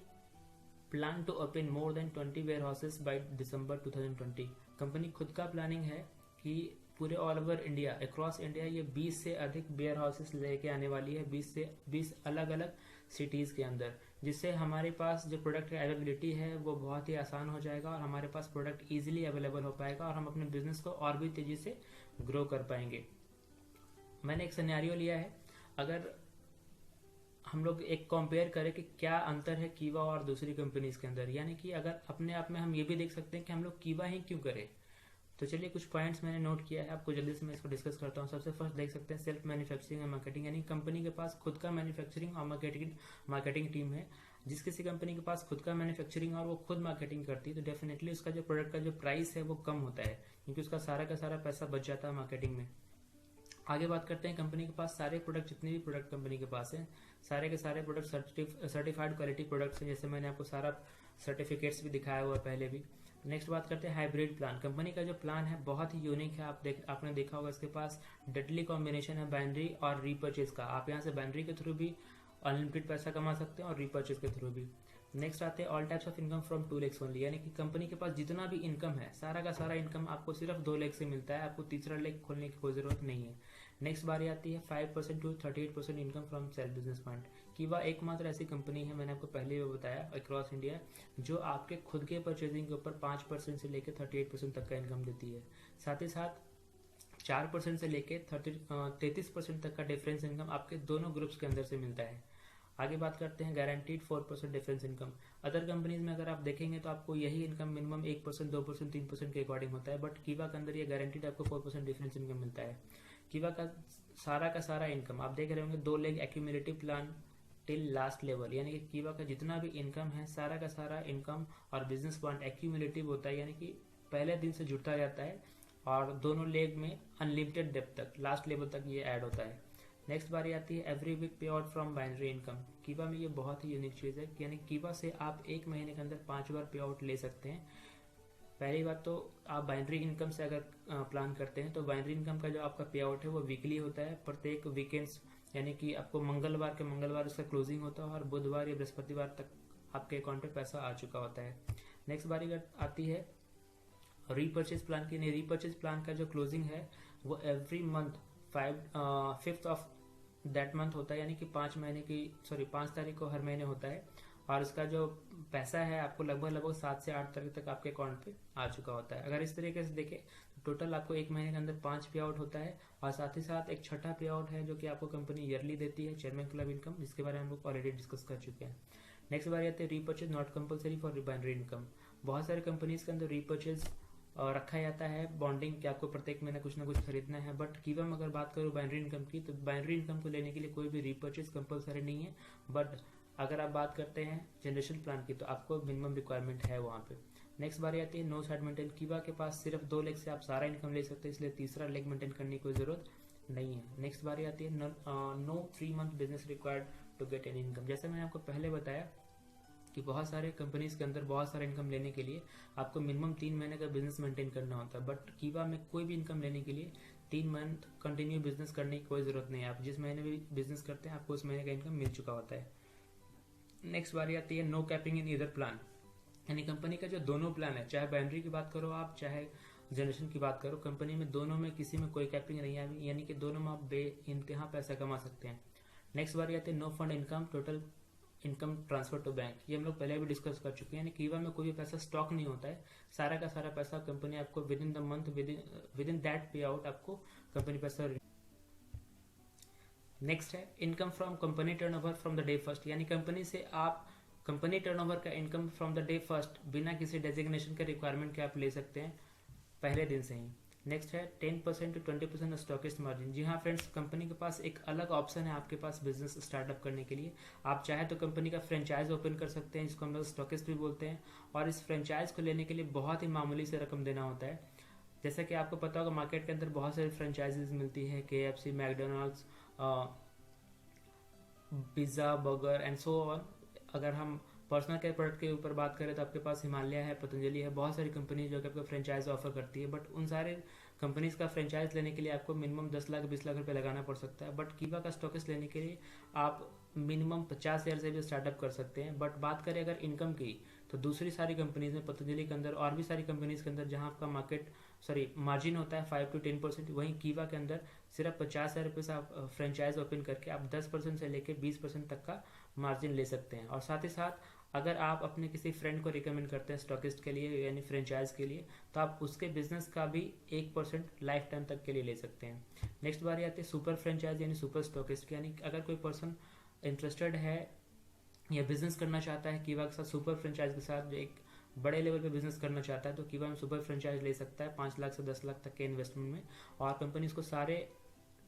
plan to open more than 20 warehouses by December 2020। Company खुद का प्लानिंग है कि पूरे all over India, across India ये 20 से अधिक वेयर हाउसेस लेके आने वाली है, 20 अलग अलग सिटीज के अंदर, जिससे हमारे पास जो प्रोडक्ट की अवेलेबिलिटी है वो बहुत ही आसान हो जाएगा और हमारे पास प्रोडक्ट इजीली अवेलेबल हो पाएगा और हम अपने बिजनेस को और भी तेजी से ग्रो कर पाएंगे। मैंने एक सिनेरियो लिया है, अगर हम लोग एक कंपेयर करें कि क्या अंतर है कीवा और दूसरी कंपनीज के अंदर, यानी कि अगर अपने आप में हम ये भी देख सकते हैं कि हम लोग कीवा ही क्यों करें। तो चलिए कुछ पॉइंट्स मैंने नोट किया है, आपको जल्दी से मैं इसको डिस्कस करता हूँ। सबसे फर्स्ट देख सकते हैं सेल्फ मैन्युफैक्चरिंग और मार्केटिंग, यानी कंपनी के पास खुद का मैन्युफैक्चरिंग और मार्केटिंग टीम है। जिस किसी कंपनी के पास खुद का मैन्युफैक्चरिंग और वो खुद मार्केटिंग करती है तो डेफिनेटली उसका जो प्रोडक्ट का जो प्राइस है वो कम होता है, क्योंकि उसका सारा का सारा पैसा बच जाता है मार्केटिंग में। आगे बात करते हैं कंपनी के पास सारे प्रोडक्ट, जितने भी प्रोडक्ट कंपनी के पास हैं सारे के सारे प्रोडक्ट सर्टिफाइड क्वालिटी प्रोडक्ट्स हैं, जैसे मैंने आपको सारा सर्टिफिकेट्स भी दिखाया हुआ है पहले भी। नेक्स्ट बात करते हैं हाइब्रिड प्लान। कंपनी का जो प्लान है बहुत ही यूनिक है। आपने देखा होगा इसके पास डेडली कॉम्बिनेशन है बाइनरी और रीपर्चेज का। आप यहाँ से बाइनरी के थ्रू भी अनलिमिटेड पैसा कमा सकते हैं और रीपर्चेज के थ्रू भी। नेक्स्ट आते हैं all types of income from 2 legs only, यानी कि कंपनी के पास जितना भी इनकम है सारा का सारा इनकम आपको सिर्फ 2 लेग से मिलता है, आपको तीसरा लेग खोलने की कोई जरूरत नहीं है। नेक्स्ट बारी आती है 5% to 38% income from self business point. Keva एकमात्र ऐसी कंपनी है, मैंने आपको पहले भी बताया, अक्रॉस इंडिया जो आपके खुद के परचेजिंग के ऊपर 5% से लेकर 38% तक का इनकम देती है। साथ ही साथ 4% से लेकर 33% तक का डिफरेंस इनकम आपके दोनों ग्रुप्स के अंदर से मिलता है। आगे बात करते हैं guaranteed 4% difference income. Other companies में अगर आप देखेंगे तो आपको यही इनकम मिनिमम 1%, 2%, 3% के अकॉर्डिंग होता है, बट कीवा के अंदर ये गारंटीड आपको 4% डिफरेंस इनकम मिलता है। कीवा का सारा इनकम आप देख रहे होंगे 2 leg accumulative plan till last level, यानी कि कीवा का जितना भी इनकम है सारा का सारा इनकम और बिजनेस पॉइंट एक्यूमुलेटिव होता है, यानी कि पहले दिन से जुड़ता जाता है और दोनों लेग में अनलिमिटेड डेप्थ तक, लास्ट लेवल तक ये ऐड होता है। नेक्स्ट बारी आती है एवरी वीक पे आउट फ्रॉम बाइनरी इनकम। कीवा में ये बहुत ही यूनिक चीज़ है, यानी कीवा से आप एक महीने के अंदर 5 बार पे आउट ले सकते हैं। पहली बात तो आप बाइनरी इनकम से अगर प्लान करते हैं तो बाइनरी इनकम का जो आपका पे आउट है वो वीकली होता है, प्रत्येक वीकेंड्स, यानी कि आपको मंगलवार उसका क्लोजिंग होता है और बुधवार या बृहस्पतिवार तक आपके अकाउंट पे पैसा आ चुका होता है। नेक्स्ट बारी आती है रीपर्चेज प्लान की, नहीं, रीपर्चेज प्लान का जो क्लोजिंग है वो every month 5th of that month होता है, यानी कि 5 तारीख को हर महीने होता है। और इसका जो पैसा है आपको लगभग 7 से 8 तारीख तक आपके अकाउंट पे आ चुका होता है। अगर इस तरीके से देखें तो टोटल आपको एक महीने के अंदर 5 पे आउट होता है। और साथ ही साथ एक छठा पे आउट है जो कि आपको कंपनी ईयरली देती है, चेयरमैन क्लब इनकम, जिसके बारे में हम लोग ऑलरेडी डिस्कस कर चुके हैं। नेक्स्ट बार आते हैं repurchase not compulsory for binary income. बहुत सारे कंपनीज के अंदर रीपर्चेज रखा जाता है बॉन्डिंग कि आपको प्रत्येक महीने कुछ ना कुछ खरीदना है। बट कीवा में अगर बात करूँ बाइनरी इनकम की, तो बाइनरी इनकम को लेने के लिए कोई भी रीपर्चेज कंपलसरी नहीं है। बट अगर आप बात करते हैं जनरेशन प्लान की, तो आपको मिनिमम रिक्वायरमेंट है वहाँ पे। नेक्स्ट बारी आती है नो साइड मेंटेन। कीवा के पास सिर्फ 2 लेग से आप सारा इनकम ले सकते हैं, इसलिए तीसरा लेग मेंटेन करने की कोई जरूरत नहीं है। नेक्स्ट बारी आती है no 3 month business required to get an income. जैसे मैंने आपको पहले बताया कि बहुत सारे कंपनीज के अंदर बहुत सारा इनकम लेने के लिए आपको मिनिमम 3 महीने का बिजनेस मेंटेन करना होता है। बट कीवा में कोई भी इनकम लेने के लिए 3 मंथ कंटिन्यू बिजनेस करने की कोई जरूरत नहीं है। आप जिस महीने भी बिजनेस करते हैं आपको उस महीने का इनकम मिल चुका होता है। नेक्स्ट बारी आती है no capping in either plan, यानी कंपनी का जो दोनों प्लान है, चाहे बाइनरी की बात करो आप चाहे जनरेशन की बात करो, कंपनी में दोनों में किसी में कोई कैपिंग नहीं है, यानी कि दोनों में आप बे इंतहा पैसा कमा सकते हैं। नेक्स्ट बारी आती है no fund income total income transfer to bank. ये हम लोग पहले भी डिस्कस कर चुके हैं, यानी कीवा में कोई भी पैसा स्टॉक नहीं होता है, सारा का सारा पैसा कंपनी आपको with in the month with in that पे आउट आपको कंपनी पैसा। नेक्स्ट है income from company turnover from the day first, यानी कंपनी से आप कंपनी टर्नओवर का income from the day first बिना किसी डेजिग्नेशन के रिक्वायरमेंट के आप ले सकते हैं पहले दिन से ही। नेक्स्ट है 10% टू 20% स्टॉकिस्ट मार्जिन। जी हाँ फ्रेंड्स, कंपनी के पास एक अलग ऑप्शन है आपके पास बिजनेस स्टार्टअप करने के लिए। आप चाहे तो कंपनी का फ्रेंचाइज ओपन कर सकते हैं, जिसको हम लोग स्टॉकिस्ट भी बोलते हैं। और इस फ्रेंचाइज को लेने के लिए बहुत ही मामूली से रकम देना होता है। जैसा कि आपको पता होगा मार्केट के अंदर बहुत सारी फ्रेंचाइजीज मिलती है, KFC, McDonald's, pizza, burger and so on. अगर हम पर्सनल केयर प्रोडक्ट के ऊपर बात करें तो आपके पास हिमालय है, पतंजलि है, बहुत सारी कंपनी जो कि आपको फ्रेंचाइज ऑफर करती है। बट उन सारे कंपनीज का फ्रेंचाइज लेने के लिए आपको मिनिमम 10 लाख 20 लाख रुपए लगाना पड़ सकता है। बट कीवा का स्टॉकिस्ट लेने के लिए आप मिनिमम 50,000 से भी स्टार्टअप कर सकते हैं। बट बात करें अगर इनकम की, तो दूसरी सारी कंपनीज में, पतंजलि के अंदर और भी सारी कंपनीज के अंदर जहां आपका मार्जिन होता है 5 to 10%, वहीं कीवा के अंदर सिर्फ 50,000 रुपये से आप फ्रेंचाइज ओपन करके आप 10% से लेकर 20% तक का मार्जिन ले सकते हैं। और साथ ही साथ अगर आप अपने किसी फ्रेंड को रिकमेंड करते हैं स्टॉकिस्ट के लिए यानी फ्रेंचाइज के लिए, तो आप उसके बिजनेस का भी 1% लाइफ टाइम तक के लिए ले सकते हैं। नेक्स्ट बारी आती है सुपर फ्रेंचाइज यानी सुपर स्टॉकिस्ट, यानी अगर कोई पर्सन इंटरेस्टेड है या बिजनेस करना चाहता है कीवा के साथ, सुपर फ्रेंचाइज के साथ जो एक बड़े लेवल पे बिजनेस करना चाहता है, तो कीवा में सुपर फ्रेंचाइज ले सकता है 5 लाख से 10 लाख तक के इन्वेस्टमेंट में। और कंपनी इसको सारे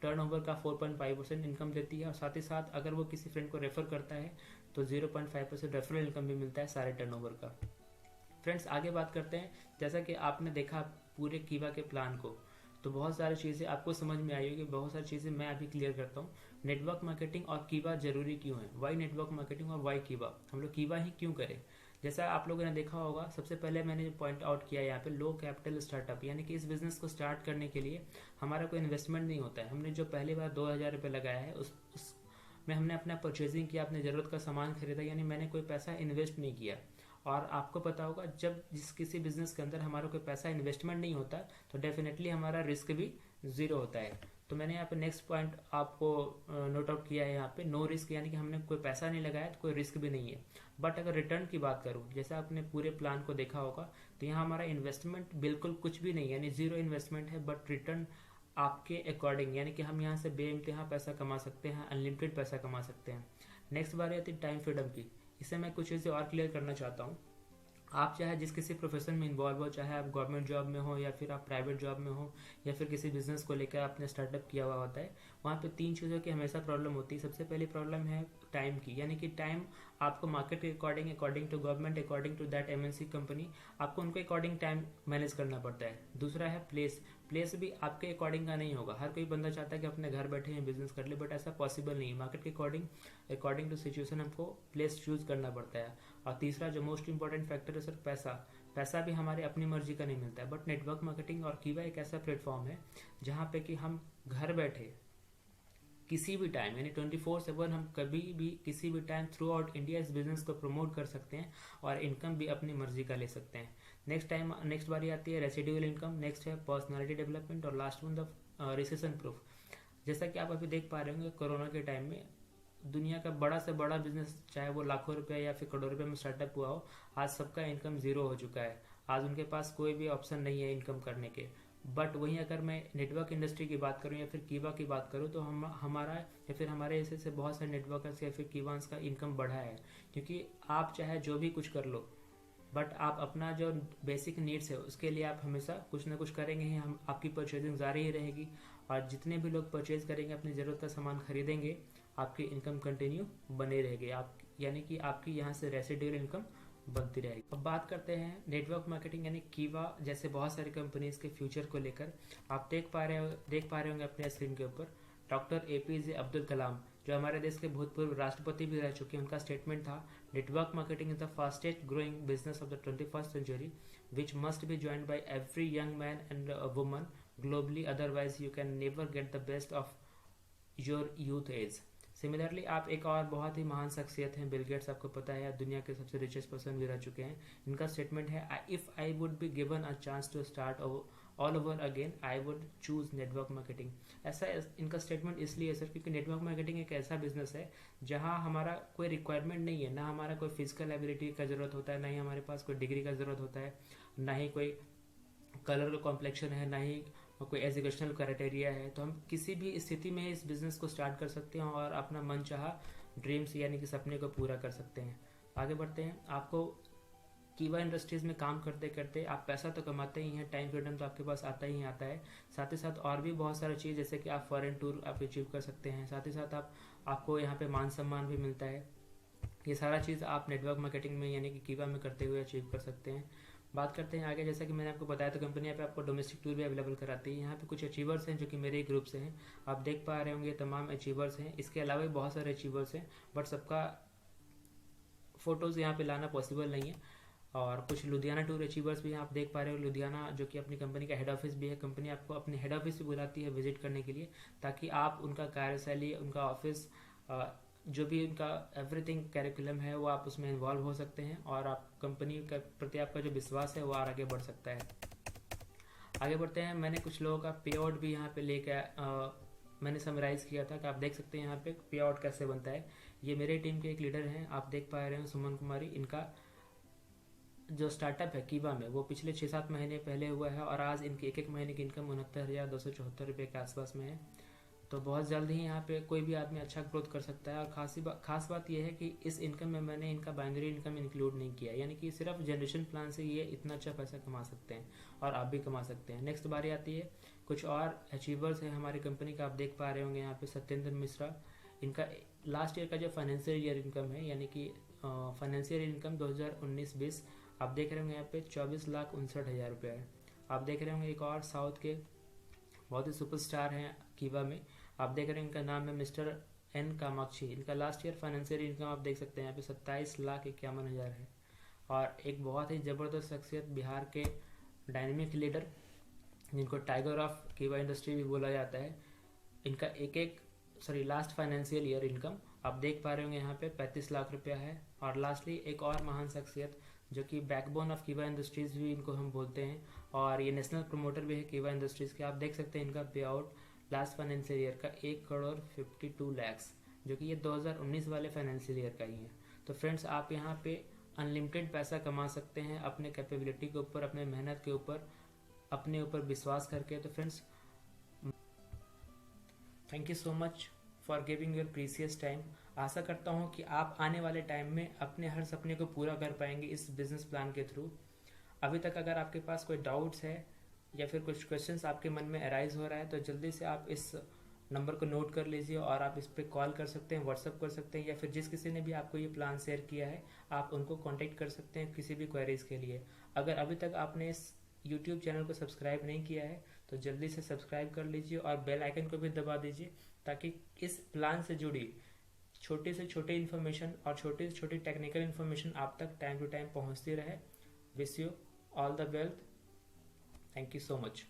टर्नओवर का 4.5% इनकम देती है। और साथ ही साथ अगर वो किसी फ्रेंड को रेफर करता है तो 0.5% रेफरल इनकम भी मिलता है सारे टर्नओवर का। फ्रेंड्स आगे बात करते हैं, जैसा कि आपने देखा पूरे कीवा के प्लान को, तो बहुत सारी चीज़ें आपको समझ में आई होगी, बहुत सारी चीज़ें मैं अभी क्लियर करता हूँ। नेटवर्क मार्केटिंग और कीवा जरूरी क्यों है, वाई नेटवर्क मार्केटिंग और वाई कीवा, हम लोग कीवा ही क्यों करें। जैसा आप लोगों ने देखा होगा, सबसे पहले मैंने पॉइंट आउट किया यहाँ पे लो कैपिटल स्टार्टअप, यानी कि इस बिजनेस को स्टार्ट करने के लिए हमारा कोई इन्वेस्टमेंट नहीं होता है। हमने जो पहली बार 2,000 रुपये लगाया है उसमें हमने अपना परचेजिंग किया, अपने ज़रूरत का सामान खरीदा, यानी मैंने कोई पैसा इन्वेस्ट नहीं किया। और आपको पता होगा जब किसी बिजनेस के अंदर हमारा कोई पैसा इन्वेस्टमेंट नहीं होता तो डेफिनेटली हमारा रिस्क भी जीरो होता है। तो मैंने यहाँ पे नेक्स्ट पॉइंट आपको नोट आउट किया है यहाँ पे नो रिस्क, यानी कि हमने कोई पैसा नहीं लगाया तो कोई रिस्क भी नहीं है। बट अगर रिटर्न की बात करूँ, जैसे आपने पूरे प्लान को देखा होगा, तो यहाँ हमारा इन्वेस्टमेंट बिल्कुल कुछ भी नहीं है, यानी जीरो इन्वेस्टमेंट है। बट रिटर्न आपके अकॉर्डिंग, यानी कि हम यहाँ से बेइंतहा पैसा कमा सकते हैं, अनलिमिटेड पैसा कमा सकते हैं। नेक्स्ट बात आती है टाइम फ्रीडम की। इसे मैं कुछ चीज़ें और क्लियर करना चाहता हूँ। आप चाहे जिस किसी प्रोफेशन में इन्वॉल्व हो, चाहे आप गवर्नमेंट जॉब में हो या फिर आप प्राइवेट जॉब में हो या फिर किसी बिजनेस को लेकर आपने स्टार्टअप किया हुआ होता है, वहाँ पे 3 चीज़ों की हमेशा प्रॉब्लम होती है। सबसे पहली प्रॉब्लम है टाइम की, यानी कि टाइम आपको मार्केट के according, according to government, according to that MNC company, आपको उनके अकॉर्डिंग टाइम मैनेज करना पड़ता है। दूसरा है प्लेस, प्लेस भी आपके अकॉर्डिंग का नहीं होगा। हर कोई बंदा चाहता है कि अपने घर बैठे हैं बिजनेस कर ले, बट ऐसा पॉसिबल नहीं है। मार्केट के अकॉर्डिंग, अकॉर्डिंग टू सिचुएशन हमको प्लेस चूज करना पड़ता है। और तीसरा जो मोस्ट इंपॉर्टेंट फैक्टर है सर पैसा, पैसा भी हमारे अपनी मर्जी का नहीं मिलता है। बट नेटवर्क मार्केटिंग और कीवा एक ऐसा प्लेटफॉर्म है जहाँ पे कि हम घर बैठे किसी भी टाइम, यानी 24/7 हम कभी भी किसी भी टाइम थ्रू आउट इंडिया इस बिजनेस को प्रमोट कर सकते हैं और इनकम भी अपनी मर्जी का ले सकते हैं। नेक्स्ट बारी आती है रेसिडुअल इनकम, नेक्स्ट है पर्सनालिटी डेवलपमेंट और last one the recession proof. जैसा कि आप अभी देख पा रहे होंगे कोरोना के टाइम में दुनिया का बड़ा से बड़ा बिजनेस, चाहे वो लाखों रुपए या फिर करोड़ों रुपए में स्टार्टअप हुआ हो, आज सबका इनकम जीरो हो चुका है। आज उनके पास कोई भी ऑप्शन नहीं है इनकम करने के। बट वहीं अगर मैं नेटवर्क इंडस्ट्री की बात करूं या फिर कीवा की बात करूं तो हमारा या फिर हमारे ऐसे से बहुत सारे नेटवर्कर्स या फिर कीवांस का इनकम बढ़ा है। क्योंकि आप चाहे जो भी कुछ कर लो, बट आप अपना जो बेसिक नीड्स है उसके लिए आप हमेशा कुछ ना कुछ करेंगे ही। हम आपकी परचेजिंग जारी ही रहेगी और जितने भी लोग परचेज करेंगे, अपनी ज़रूरत का सामान खरीदेंगे, आपकी इनकम कंटिन्यू बने रहेगी। आप यानी कि आपकी यहाँ से रेसिडुअल इनकम बनती रहेगी। अब बात करते हैं नेटवर्क मार्केटिंग यानी कीवा जैसे बहुत सारी कंपनीज के फ्यूचर को लेकर। आप देख पा रहे होंगे अपने स्क्रीन के ऊपर डॉक्टर APJ अब्दुल कलाम, जो हमारे देश के भूतपूर्व राष्ट्रपति भी रह चुके हैं, उनका स्टेटमेंट था, network marketing is the fastest growing business of the 21st century which must be joined by every young man and woman globally, otherwise you can never get the best of your youth age. Similarly आप एक और बहुत ही महान शख्सियत हैं, Bill Gates, आपको पता है, दुनिया के सबसे रिचेस्ट पर्सन भी रह चुके हैं। इनका स्टेटमेंट है, if I would be given a chance to start all over again I would choose network marketing. ऐसा इनका स्टेटमेंट इसलिए है सर क्योंकि नेटवर्क मार्केटिंग एक ऐसा बिजनेस है जहां हमारा कोई रिक्वायरमेंट नहीं है, ना हमारा कोई फिजिकल एबिलिटी का जरूरत होता है, ना ही हमारे पास कोई डिग्री का जरूरत होता है, ना ही कोई कलर कॉम्प्लेक्शन है, ना ही कोई एजुकेशनल क्राइटेरिया है। तो हम किसी भी स्थिति में इस बिजनेस को स्टार्ट कर सकते हैं और अपना मन चाहा ड्रीम्स यानी कि सपने को पूरा कर सकते हैं। आगे बढ़ते हैं। आपको कीवा इंडस्ट्रीज में काम करते करते आप पैसा तो कमाते ही हैं, टाइम फ्रीडम तो आपके पास आता ही आता है, साथ ही साथ और भी बहुत सारी चीज़ जैसे कि आप फॉरेन टूर आप अचीव कर सकते हैं, साथ ही साथ आपको यहाँ पे मान सम्मान भी मिलता है। ये सारा चीज़ आप नेटवर्क मार्केटिंग में यानी कि कीवा में करते हुए अचीव कर सकते हैं। बात करते हैं आगे। जैसा कि मैंने आपको बताया तो कंपनी यहाँ पे आपको डोमेस्टिक टूर भी अवेलेबल कराती है। यहाँ पे कुछ अचीवर्स हैं जो कि मेरे ग्रुप से हैं, आप देख पा रहे होंगे तमाम अचीवर्स हैं। इसके अलावा भी बहुत सारे अचीवर्स हैं बट सबका फोटोज़ यहाँ पे लाना पॉसिबल नहीं है। और कुछ लुधियाना टूर अचीवर्स भी हैं, आप देख पा रहे हो लुधियाना जो कि अपनी कंपनी का हेड ऑफिस भी है। कंपनी आपको अपने हेड ऑफिस भी बुलाती है विजिट करने के लिए, ताकि आप उनका कार्यशैली, उनका ऑफिस, जो भी उनका एवरीथिंग कैरिकुलम है वो आप उसमें इन्वॉल्व हो सकते हैं और आप कंपनी के प्रति आपका जो विश्वास है वो और आगे बढ़ सकता है। आगे बढ़ते हैं। मैंने कुछ लोगों का पे आउट भी यहाँ पे लेके मैंने समराइज़ किया था कि आप देख सकते हैं यहाँ पे पे आउट कैसे बनता है। ये मेरे टीम के एक लीडर हैं, आप देख पा रहे हैं सुमन कुमारी। इनका जो स्टार्टअप है कीवा में वो पिछले 6-7 महीने पहले हुआ है और आज इनकी एक महीने की इनकम 69,274 रुपये के आसपास में है। तो बहुत जल्द ही यहाँ पे कोई भी आदमी अच्छा ग्रोथ कर सकता है। और खास बात यह है कि इस इनकम में मैंने इनका बाइनरी इनकम इंक्लूड नहीं किया, यानी कि सिर्फ जनरेशन प्लान से ये इतना अच्छा पैसा कमा सकते हैं और आप भी कमा सकते हैं। नेक्स्ट बारी आती है कुछ और अचीवर्स हैं हमारी कंपनी का, आप देख पा रहे होंगे यहाँ पे सत्येंद्र मिश्रा। इनका लास्ट ईयर का जो फाइनेंशियल ईयर इनकम है यानी कि फाइनेंशियल इनकम 2019-20 आप देख रहे होंगे यहाँ पे 24,59,000 रुपया है। आप देख रहे होंगे एक और साउथ के बहुत ही सुपरस्टार हैं कीवा में, आप देख रहे हैं इनका नाम है मिस्टर N कामाक्षी। इनका लास्ट ईयर फाइनेंशियल इनकम आप देख सकते हैं यहाँ पे 27,51,000 है। और एक बहुत ही ज़बरदस्त शख्सियत बिहार के डायनेमिक लीडर जिनको टाइगर ऑफ कीवा इंडस्ट्री भी बोला जाता है, इनका लास्ट फाइनेंशियल ईयर इनकम आप देख पा रहे होंगे यहाँ पे 35 लाख रुपया है। और लास्टली एक और महान शख्सियत जो कि बैकबोन ऑफ कीवा इंडस्ट्रीज भी इनको हम बोलते हैं और ये नेशनल प्रमोटर भी है कीवा इंडस्ट्रीज के, आप देख सकते हैं इनका पे आउट लास्ट फाइनेंशियल ईयर का 1,52 लाख, जो कि ये 2019 वाले फाइनेंशियल ईयर का ही है। तो फ्रेंड्स आप यहाँ पे अनलिमिटेड पैसा कमा सकते हैं अपने कैपेबिलिटी के ऊपर, अपने मेहनत के ऊपर, अपने ऊपर विश्वास करके। तो friends thank you so much for giving your precious time. आशा करता हूँ कि आप आने वाले टाइम में अपने हर सपने को पूरा कर पाएंगे इस बिजनेस प्लान के थ्रू। अभी तक अगर आपके पास कोई डाउट्स है या फिर कुछ क्वेश्चंस आपके मन में अराइज हो रहा है तो जल्दी से आप इस नंबर को नोट कर लीजिए और आप इस पर कॉल कर सकते हैं, व्हाट्सअप कर सकते हैं, या फिर जिस किसी ने भी आपको ये प्लान शेयर किया है आप उनको कॉन्टेक्ट कर सकते हैं किसी भी क्वेरीज के लिए। अगर अभी तक आपने इस यूट्यूब चैनल को सब्सक्राइब नहीं किया है तो जल्दी से सब्सक्राइब कर लीजिए और बेल आइकन को भी दबा दीजिए ताकि इस प्लान से जुड़ी छोटे से छोटे इन्फॉर्मेशन और छोटी से छोटी टेक्निकल इन्फॉर्मेशन आप तक टाइम टू टाइम पहुंचती रहे। Wish you all the wealth. Thank you so much.